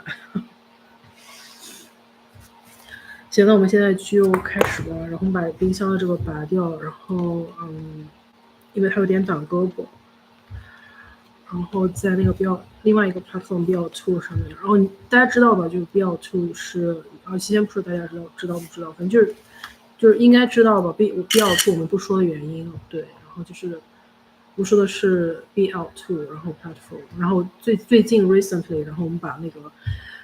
行，那我们现在就开始吧，然后把冰箱的这个拔掉，然后因为它有点短胳膊，然后在那个另外一个 platform BL2 上面，然后大家知道吧？就是 BL2 是先不说大家知道不知道，反正就是应该知道吧？BL2 我们不说的原因，对，然后就是我说的是 BL2，然后 platform，然后最近 recently， 然后我们把那个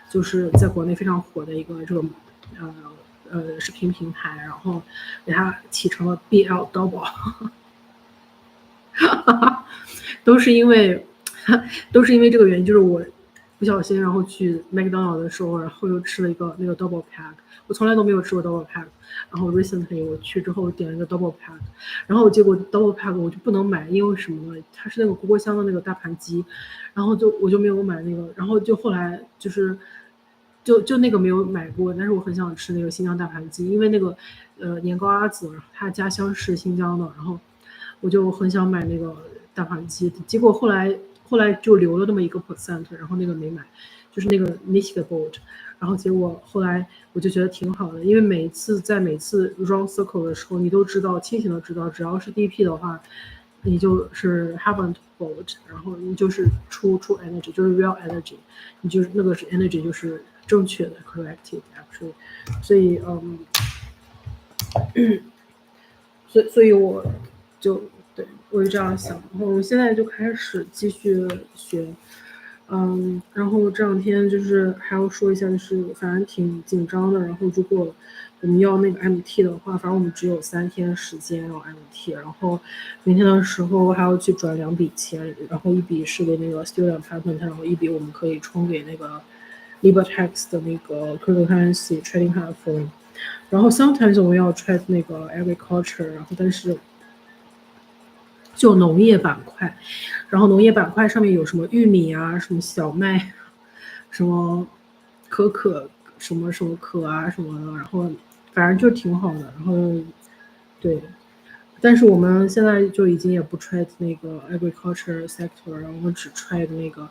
就是在国内非常火的一个这个视频平台，然后给它起成了 BL Double， 都是因为这个原因，就是我不小心然后去麦当劳的时候，然后又吃了一个那个 double pack， 我从来都没有吃过 double pack， 然后 recently 我去之后点了一个 double pack， 然后结果 double pack 我就不能买，因为什么呢？它是那个锅锅香的那个大盘鸡，然后我就没有买那个，然后就后来就那个没有买过，但是我很想吃那个新疆大盘鸡，因为那个年糕阿紫他家乡是新疆的，然后我就很想买那个大盘鸡，结果后来就留了那么1%，然后那个没买，就是那个 Niche Boat， 然后结果后来我就觉得挺好的，因为每次 Round Circle 的时候，你都知道，清醒的知道，只要是 DP 的话，你就是 haven't boat， 然后你就是出 energy， 就是 real energy， 你就是那个是 energy 就是正确的 corrected actually， 所以所以我就对我就这样想，然后我现在就开始继续学，然后这两天就是还要说一下，就是反正挺紧张的，然后如果我们要那个 MT 的话，反正我们只有3天时间要 MT， 然后明天的时候还要去转2笔钱，然后一笔是给那个 student apartment， 然后一笔我们可以充给那个 Libertex 的那个 cryptocurrency trading platform。然后 sometimes 我们要 trade 那个 agriculture， 然后但是就农业板块，然后农业板块上面有什么玉米啊，什么小麦，什么可什么什么可啊什么的，然后反正就挺好的。然后对，但是我们现在就已经也不 trade 那个 agriculture sector， 然后我们只 trade 那个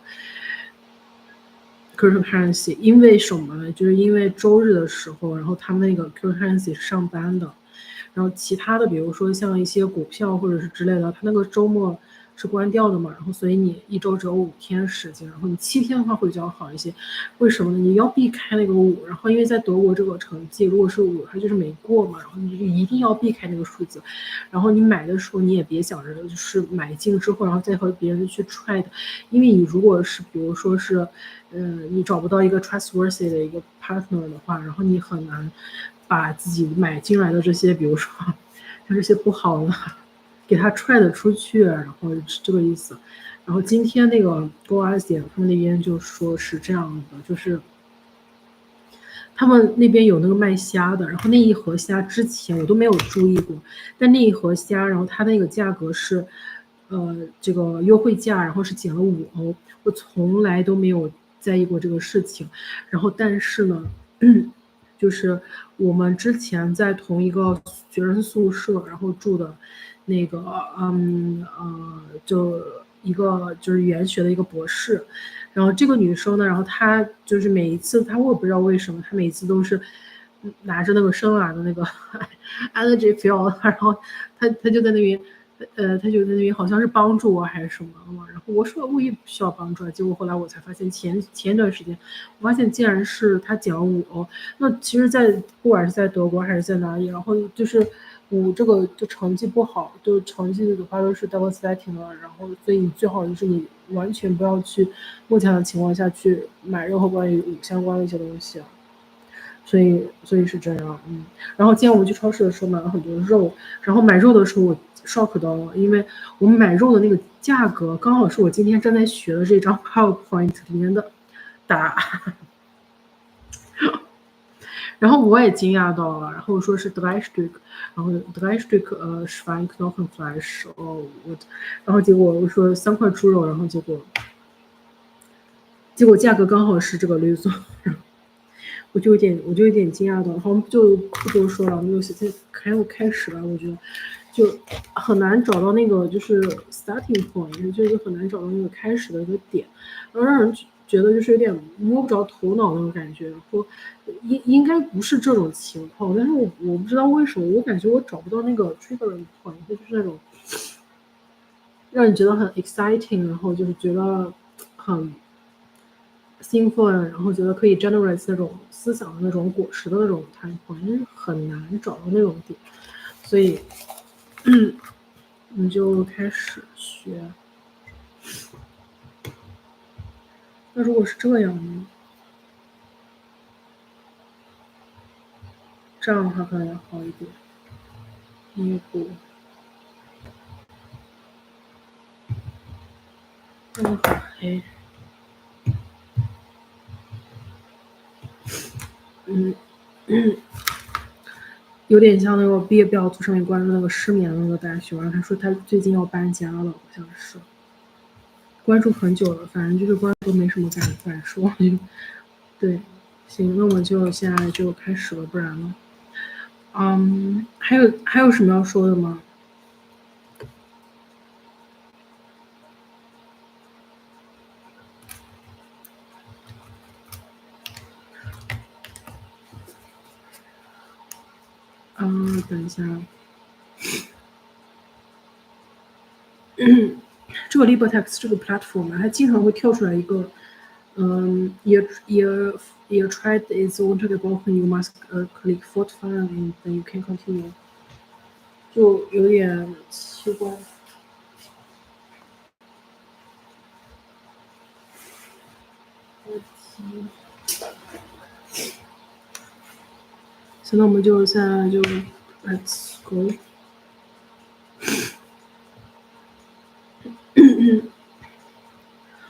cryptocurrency， 因为什么呢？就是因为周日的时候，然后他们那个 cryptocurrency 是上班的，然后其他的比如说像一些股票或者是之类的，它那个周末是关掉的嘛，然后所以你一周只有5天时间，然后你7天的话会比较好一些。为什么呢？你要避开那个5，然后因为在德国这个成绩如果是5，它就是没过嘛，然后你就一定要避开那个数字。然后你买的时候你也别想着就是买进之后然后再和别人去 trade， 因为你如果是比如说是你找不到一个 trustworthy 的一个 partner 的话，然后你很难把自己买进来的这些，比如说像这些不好的，给它踹得出去，然后是这个意思。然后今天那个 GoAs 点他们那边就说是这样的，就是他们那边有那个卖虾的，然后那一盒虾之前我都没有注意过，但那一盒虾，然后它那个价格是，这个优惠价，然后是减了5欧，我从来都没有在意过这个事情。然后但是呢，就是我们之前在同一个学生宿舍，然后住的那个，就一个就是语言学的一个博士。然后这个女生呢，然后她就是每一次，我也不知道为什么，她每次都是拿着那个生娃的那个 energy field， 然后她就在那边，她就在那边好像是帮助我还是什么嘛。然后我说我也不需要帮助，结果后来我才发现前一段时间，我发现竟然是她减了5欧。那其实，不管是在德国还是在哪里，然后就是5这个就成绩不好，就成绩的话都是 double setting 了，然后所以你最好就是你完全不要去目前的情况下去买任何关于5相关的一些东西，所以是这样，然后今天我们去超市的时候买了很多肉，然后买肉的时候我 shock 到了，因为我们买肉的那个价格刚好是我今天正在学的这张 PowerPoint 里面的答案。然后我也惊讶到了，然后我说是 drei Stück，然后 drei Stück Schweinknochenfleisch，然后结果我说3块猪肉，然后结果价格刚好是这个绿色，我就有点惊讶到，然后就不多说了，我们就直接开始了，我觉得就很难找到那个就是 starting point，就是很难找到那个开始的一个点，然后让人觉得就是有点摸不着头脑那种感觉。说应该不是这种情况，但是我不知道为什么，我感觉我找不到那个 triggering point，就是那种让你觉得很 exciting，然后就是觉得很兴奋，然后觉得可以 generate 那种思想的那种果实的那种 time point，很难找到那种点，所以我们就开始学。那如果是这样呢？这样的话可能好一点。第一步，那就很黑。有点像那个毕业标注上面关注那个失眠的那个大熊，然后他说他最近要搬家了，好像是关注很久了，反正就是关注都没什么感受。对，行，那我们就现在就开始了，不然呢？还有什么要说的吗？等一下，这个 LibreText 这个 platform 它经常会跳出来一个your thread is wanted broken, you must click fault file and then you can continue， 就有点奇怪。行，那我们就现在就 let's go。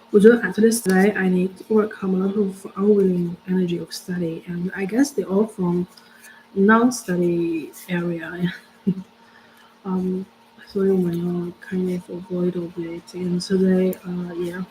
我觉得 at least today I need to overcome a lot of unwilling energy of study, and I guess they all from non-study area. 所以我们要 kind of avoid of it. And today, yeah.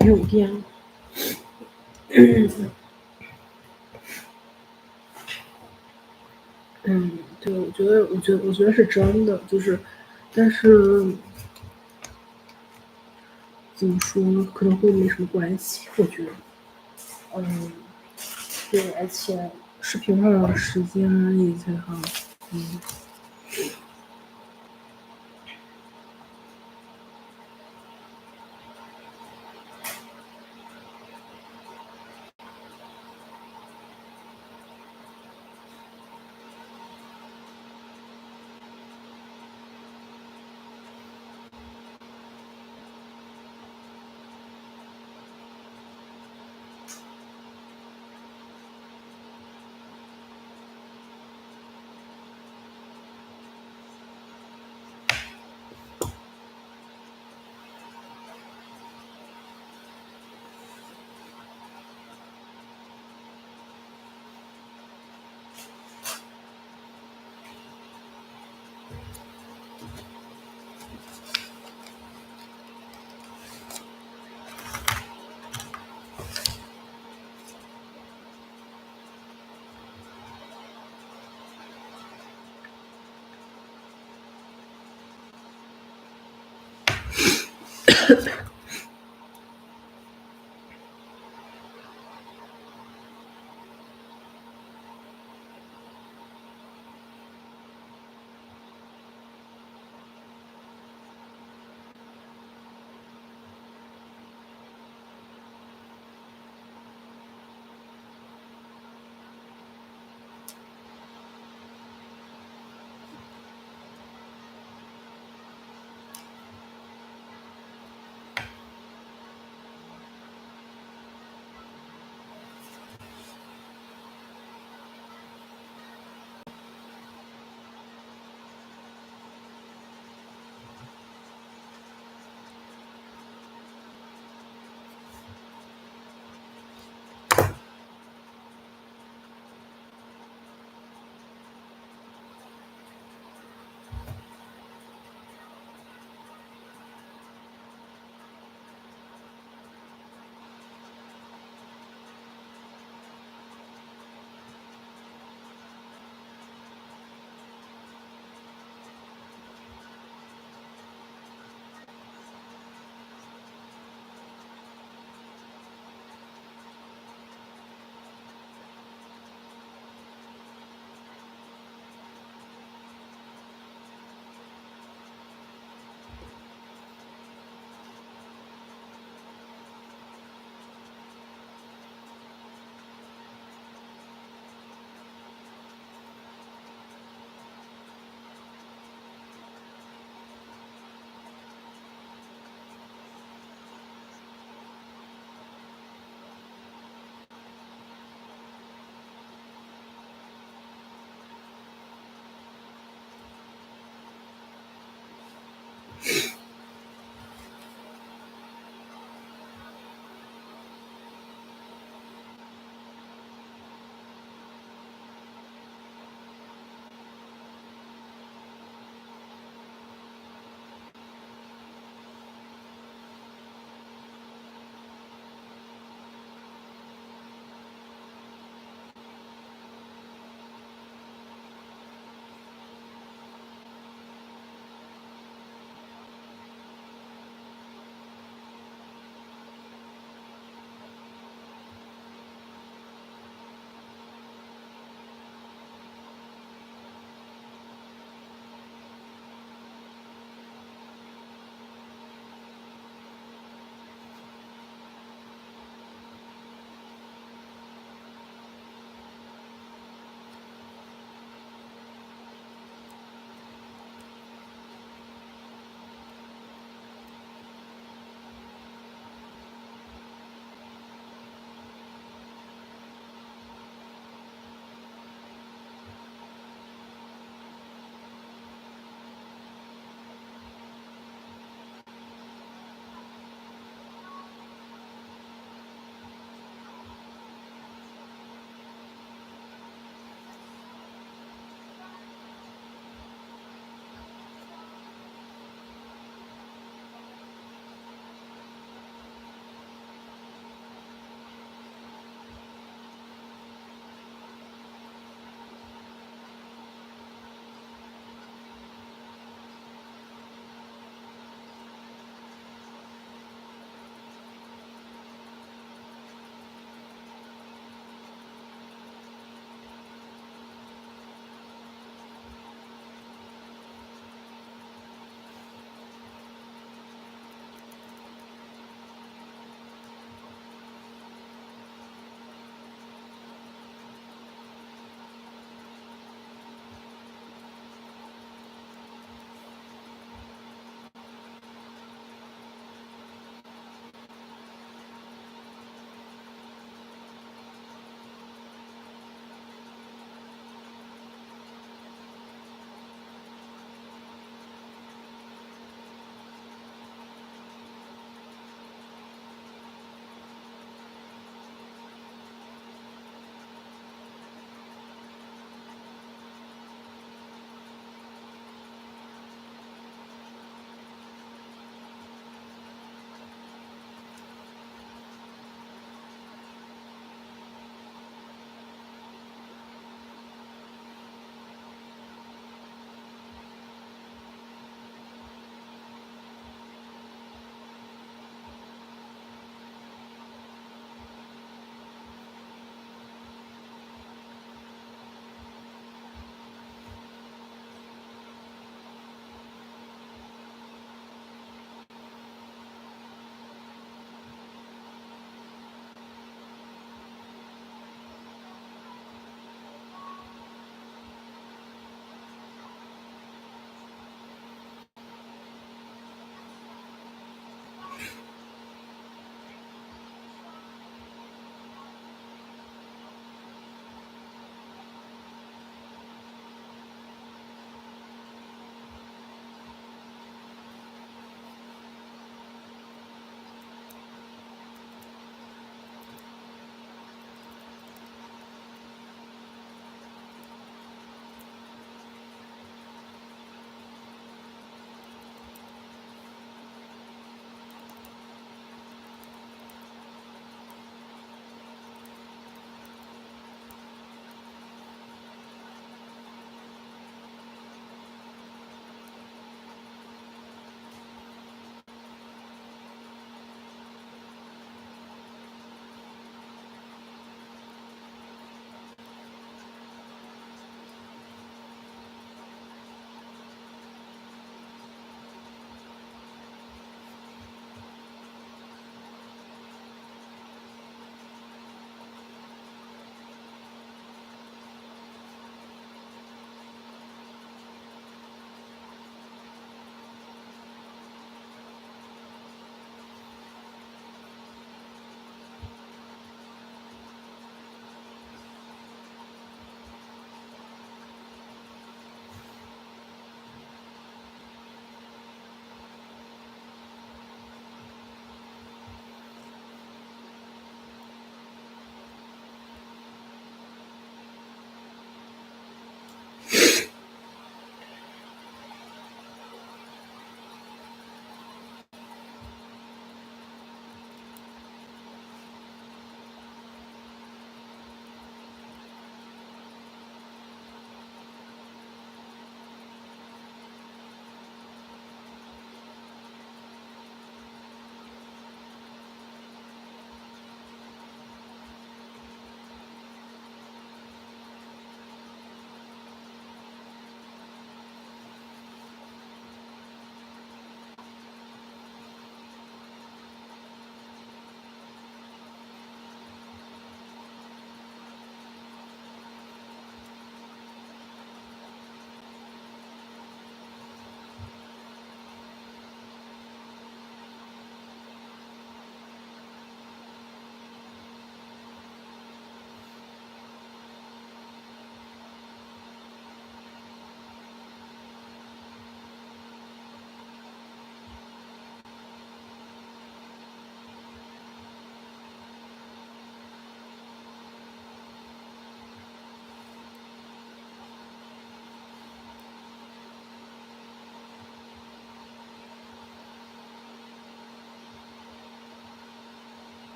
没有电。对，我觉得是真的，就是，但是怎么说呢？可能会没什么关系，我觉得。对，而且视频上的时间也在哈。嗯。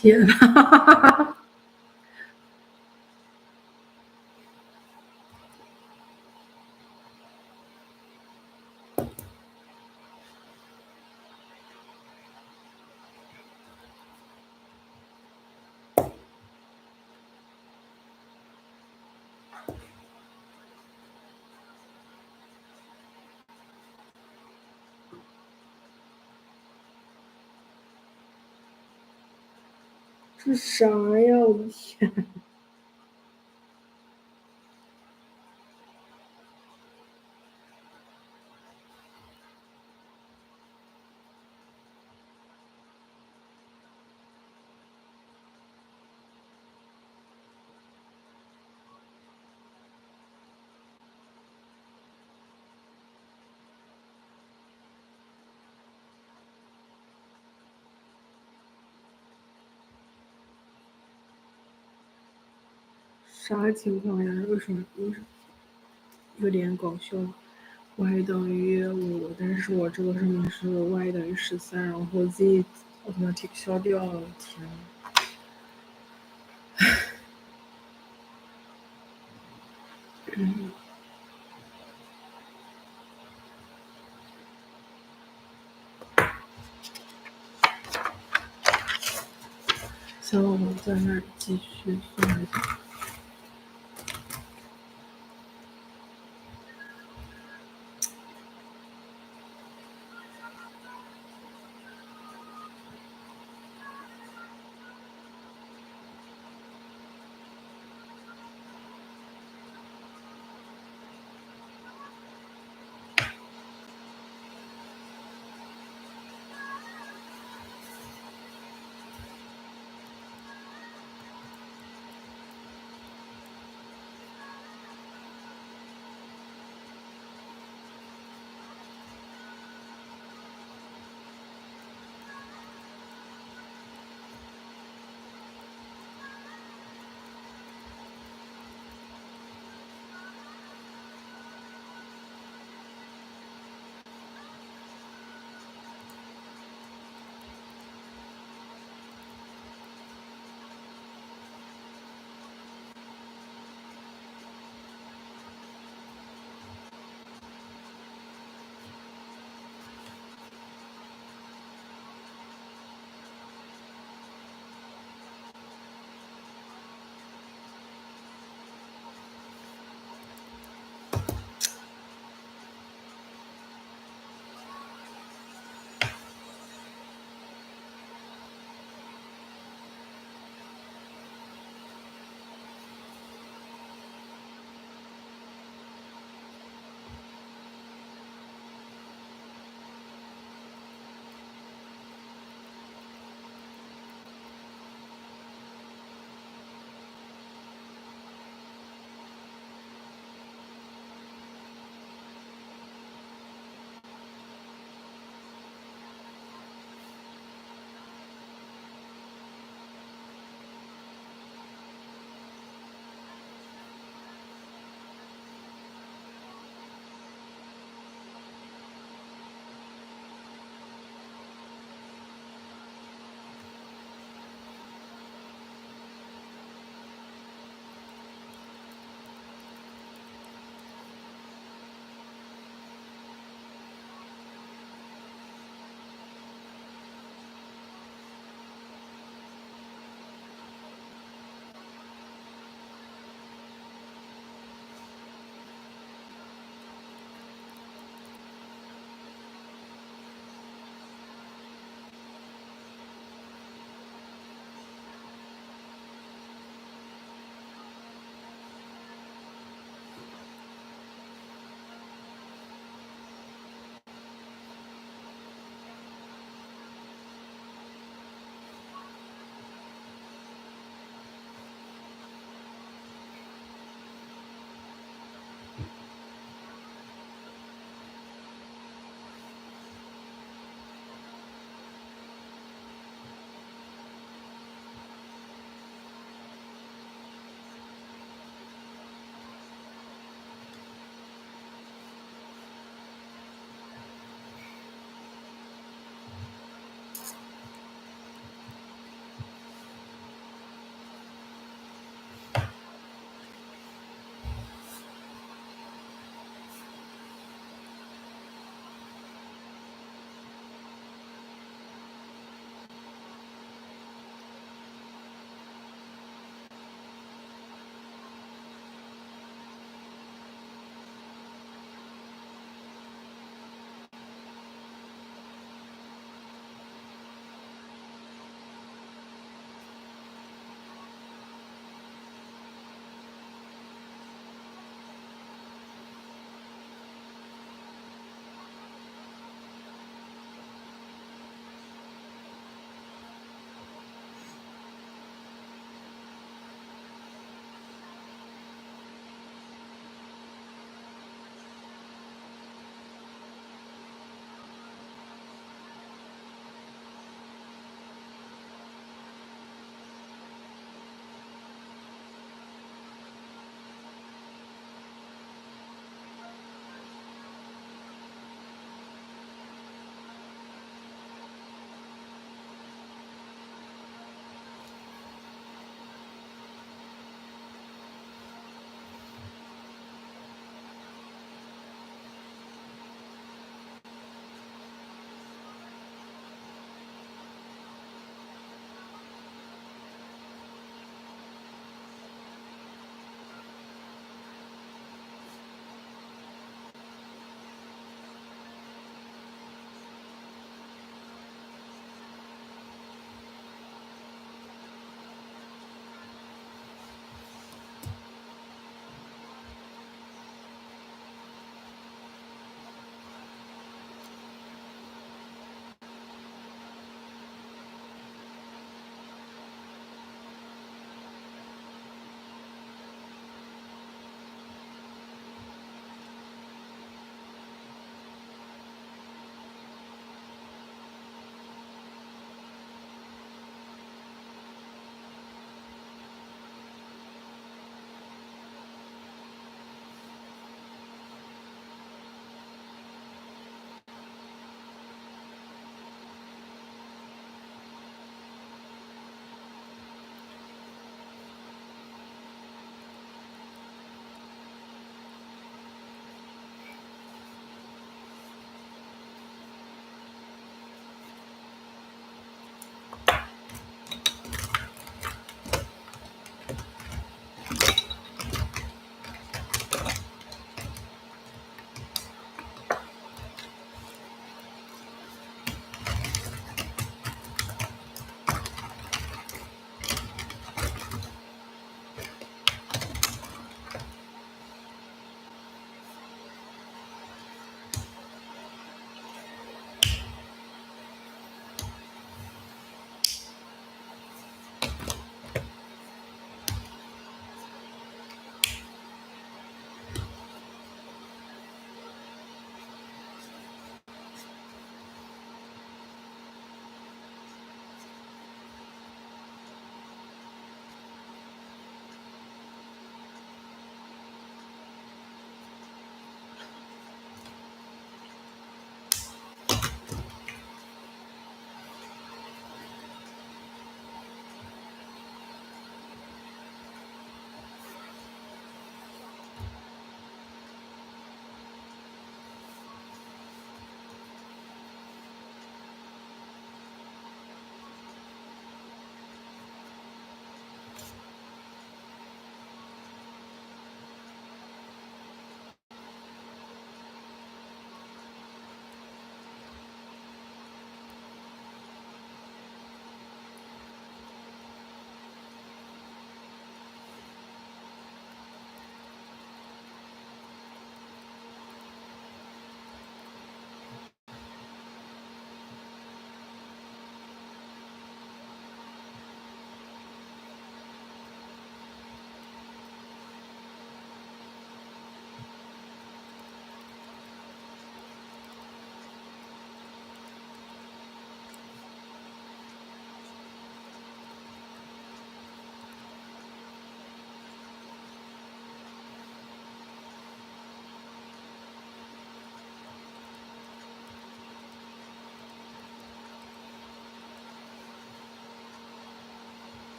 天啊！这啥呀？我的天！啥情况呀？为什么？有点搞笑。y 等于5，但是我这个上面是 y 等于13，然后 z automatic 消掉了。天呐，行，我们在那儿继续算一下。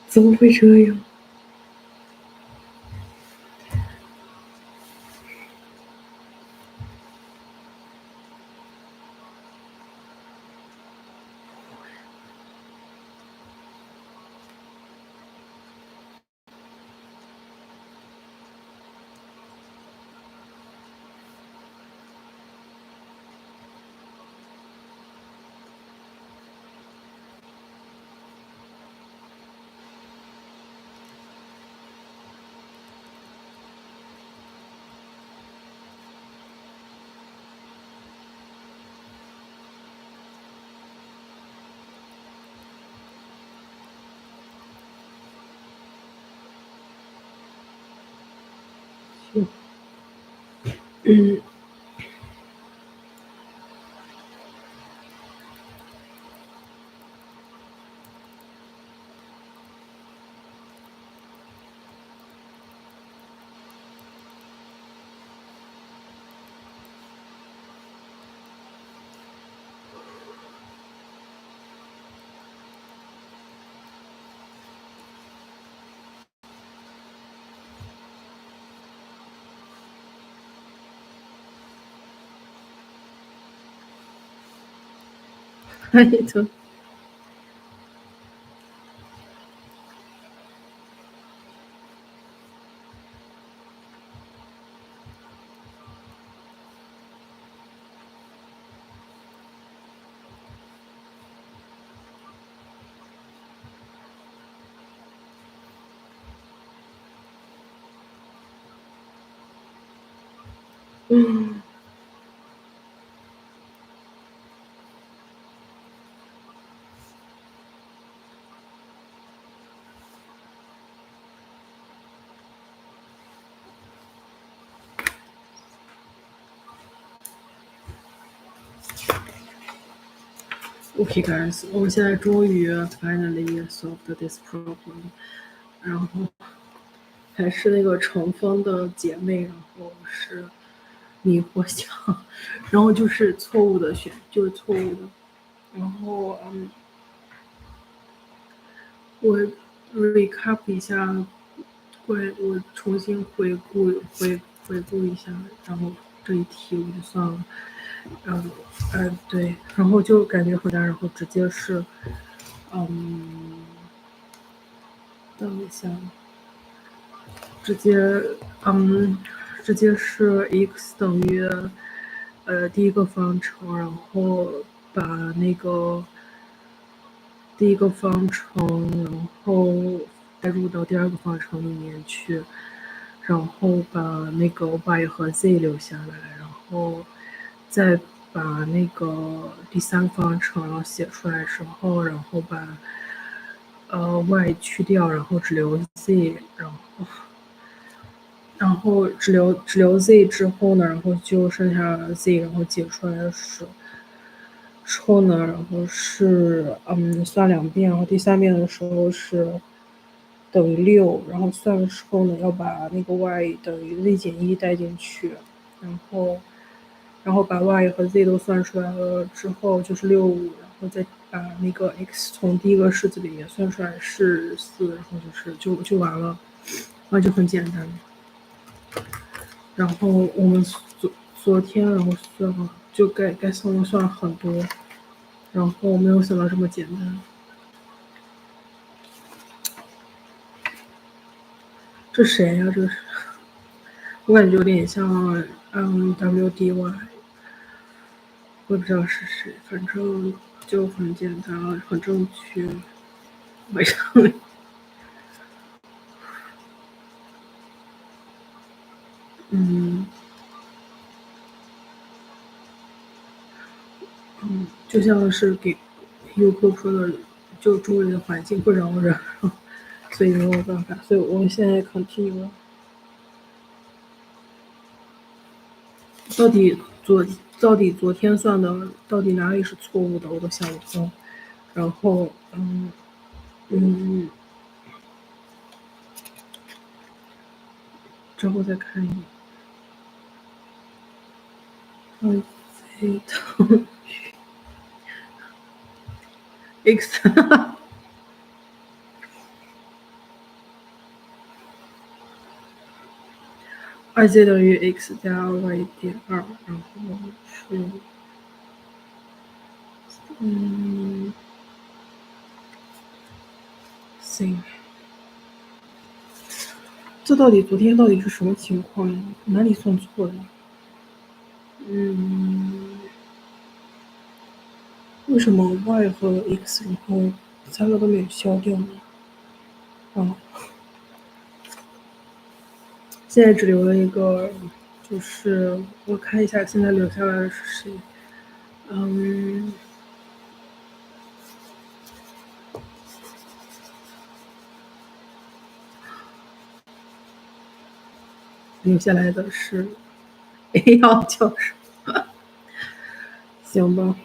怎么会这样？嗯。哪里的？嗯。Okay, guys，我们现在终于 finally solved this problem。然后还是那个乘风的姐妹，然后是迷惑项，然后就是错误的就是错误的。然后我 recap 一下，我重新回顾一下，然后这一题我就算了。对，然后就感觉回答，然后直接是，嗯，等一下，直接，嗯，直接是 x 等于，第一个方程，然后把那个第一个方程，然后代入到第二个方程里面去，然后把那个 y 和 z 留下来，然后再把那个第三个方程然后写出来之后，然后把y 去掉，然后只留 z，然后只留 z 之后呢，然后就剩下 z，然后解出来的时候呢，然后是算2遍，然后第三遍的时候是等于6，然后算的时候呢要把那个 y 等于 z 减1带进去，然后把 y 和 z 都算出来了之后就是65，然后再把那个 x 从第一个式子里面算出来是4，然后就完了，那就很简单。然后我们昨天然后算了，就该算的算了很多，然后没有想到这么简单。这谁呀？这是我感觉有点像WDY，我也不知道是谁，反正就很简单，很正确。没上来。就像是给优酷说的，就周围的环境不饶人，所以没有办法，所以我们现在 continue 了。到底昨天算的到底哪里是错误的，我都想不通。然后之后再看一眼。x 2z 等于 x 加 y 点2，然后是行。这昨天到底是什么情况呀？哪里算错了？为什么 y 和 x 然后3个都没有消掉呢？啊，现在只留了一个，就是我看一下现在留下来的是谁。留下来的是 A1教授。行吧。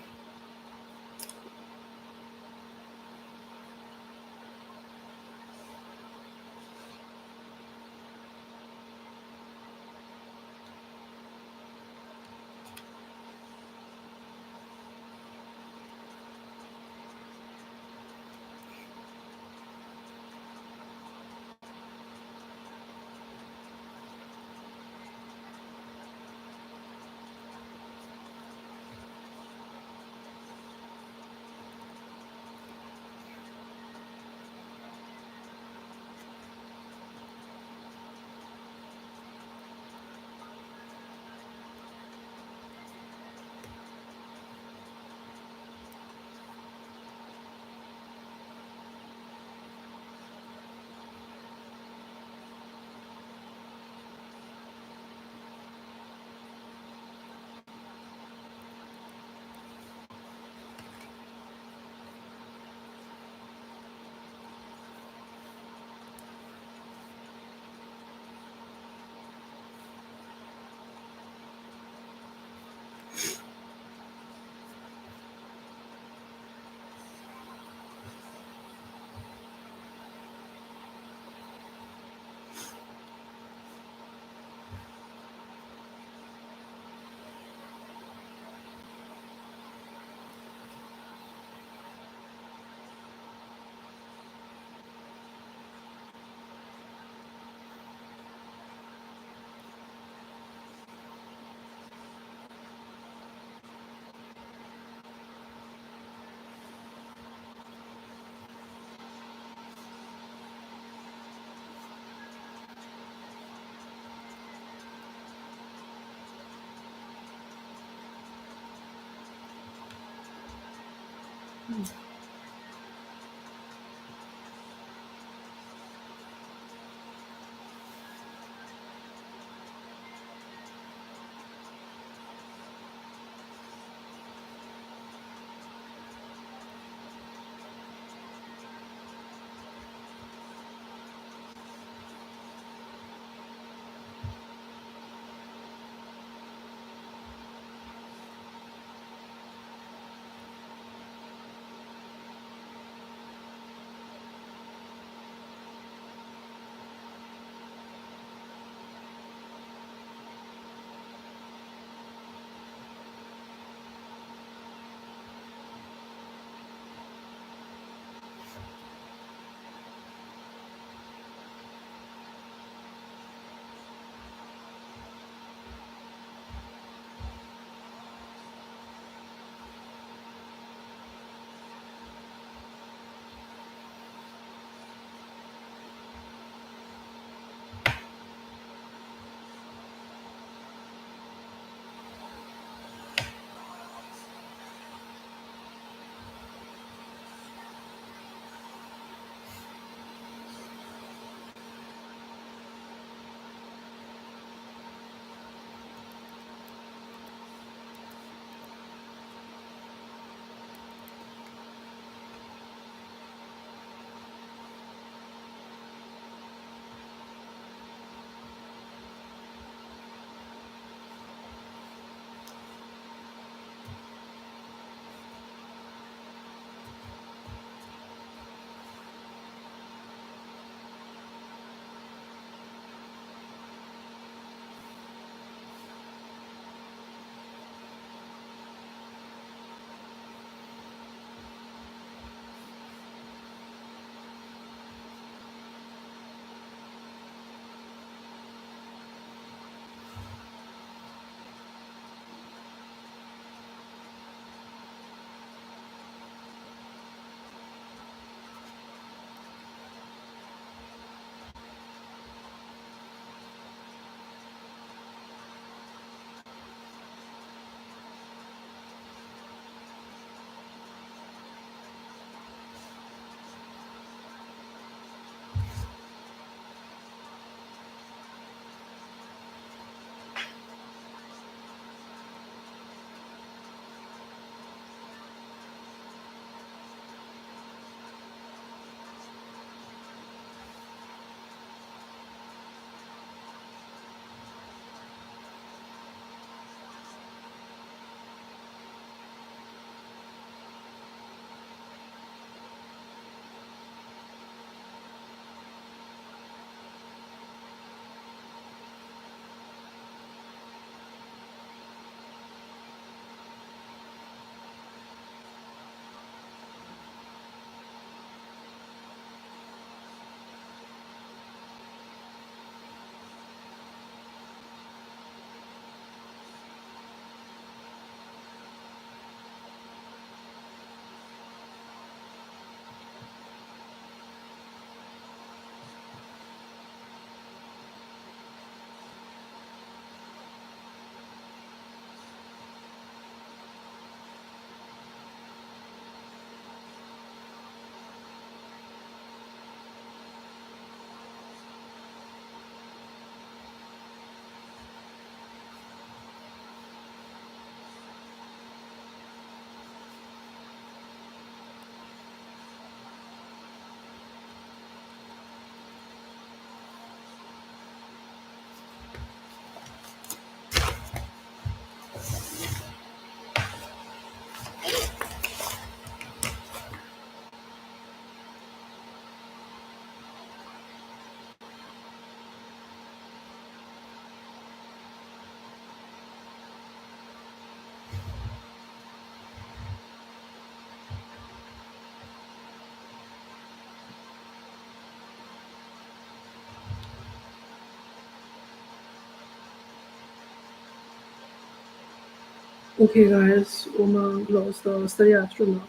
Okay, guys，我们 lost the study afternoon。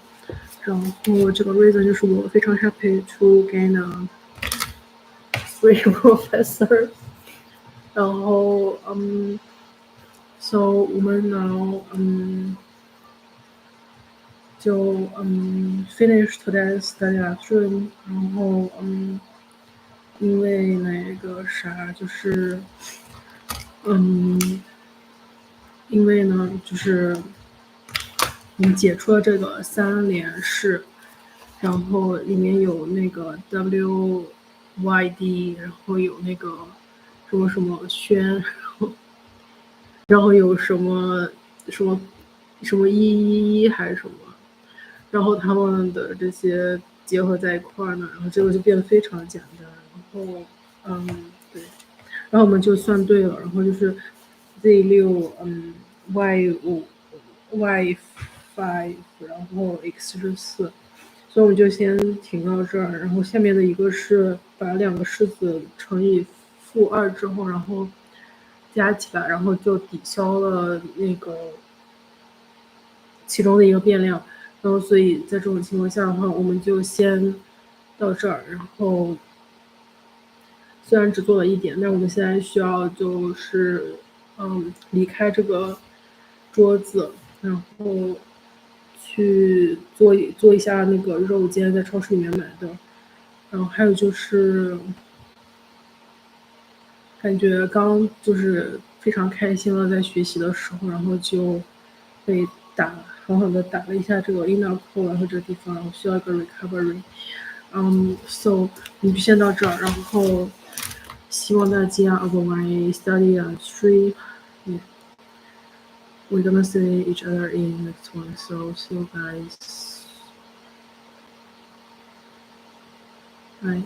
然后这个 reason 就是我非常 happy to gain a free professor。然后so 我们 now就finish today's study afternoon。然后因为那个啥就是因为呢就是我们解出了这个3连式，然后里面有那个 WYD， 然后有那个什么什么宣，然后有什么什么什么111还是什么，然后他们的这些结合在一块儿呢，然后这个就变得非常简单。然后对，然后我们就算对了，然后就是 Z6 Y5 Y5， 然后 X 是4，所以我们就先停到这儿。然后下面的一个是把2个式子乘以-2之后，然后加起来，然后就抵消了那个其中的一个变量。然后所以在这种情况下的话，我们就先到这儿。然后虽然只做了1点，但我们现在需要就是离开这个桌子，然后去做一下那个肉，今天在超市里面买的。然后还有就是感觉刚就是非常开心了，在学习的时候，然后就被狠狠的打了一下这个 inner core， 然后这个地方，然后需要一个 recovery。so 我们就先到这儿，然后希望大家 about my study stream. Yeah. We're gonna see each other in next one. So see you guys. Bye.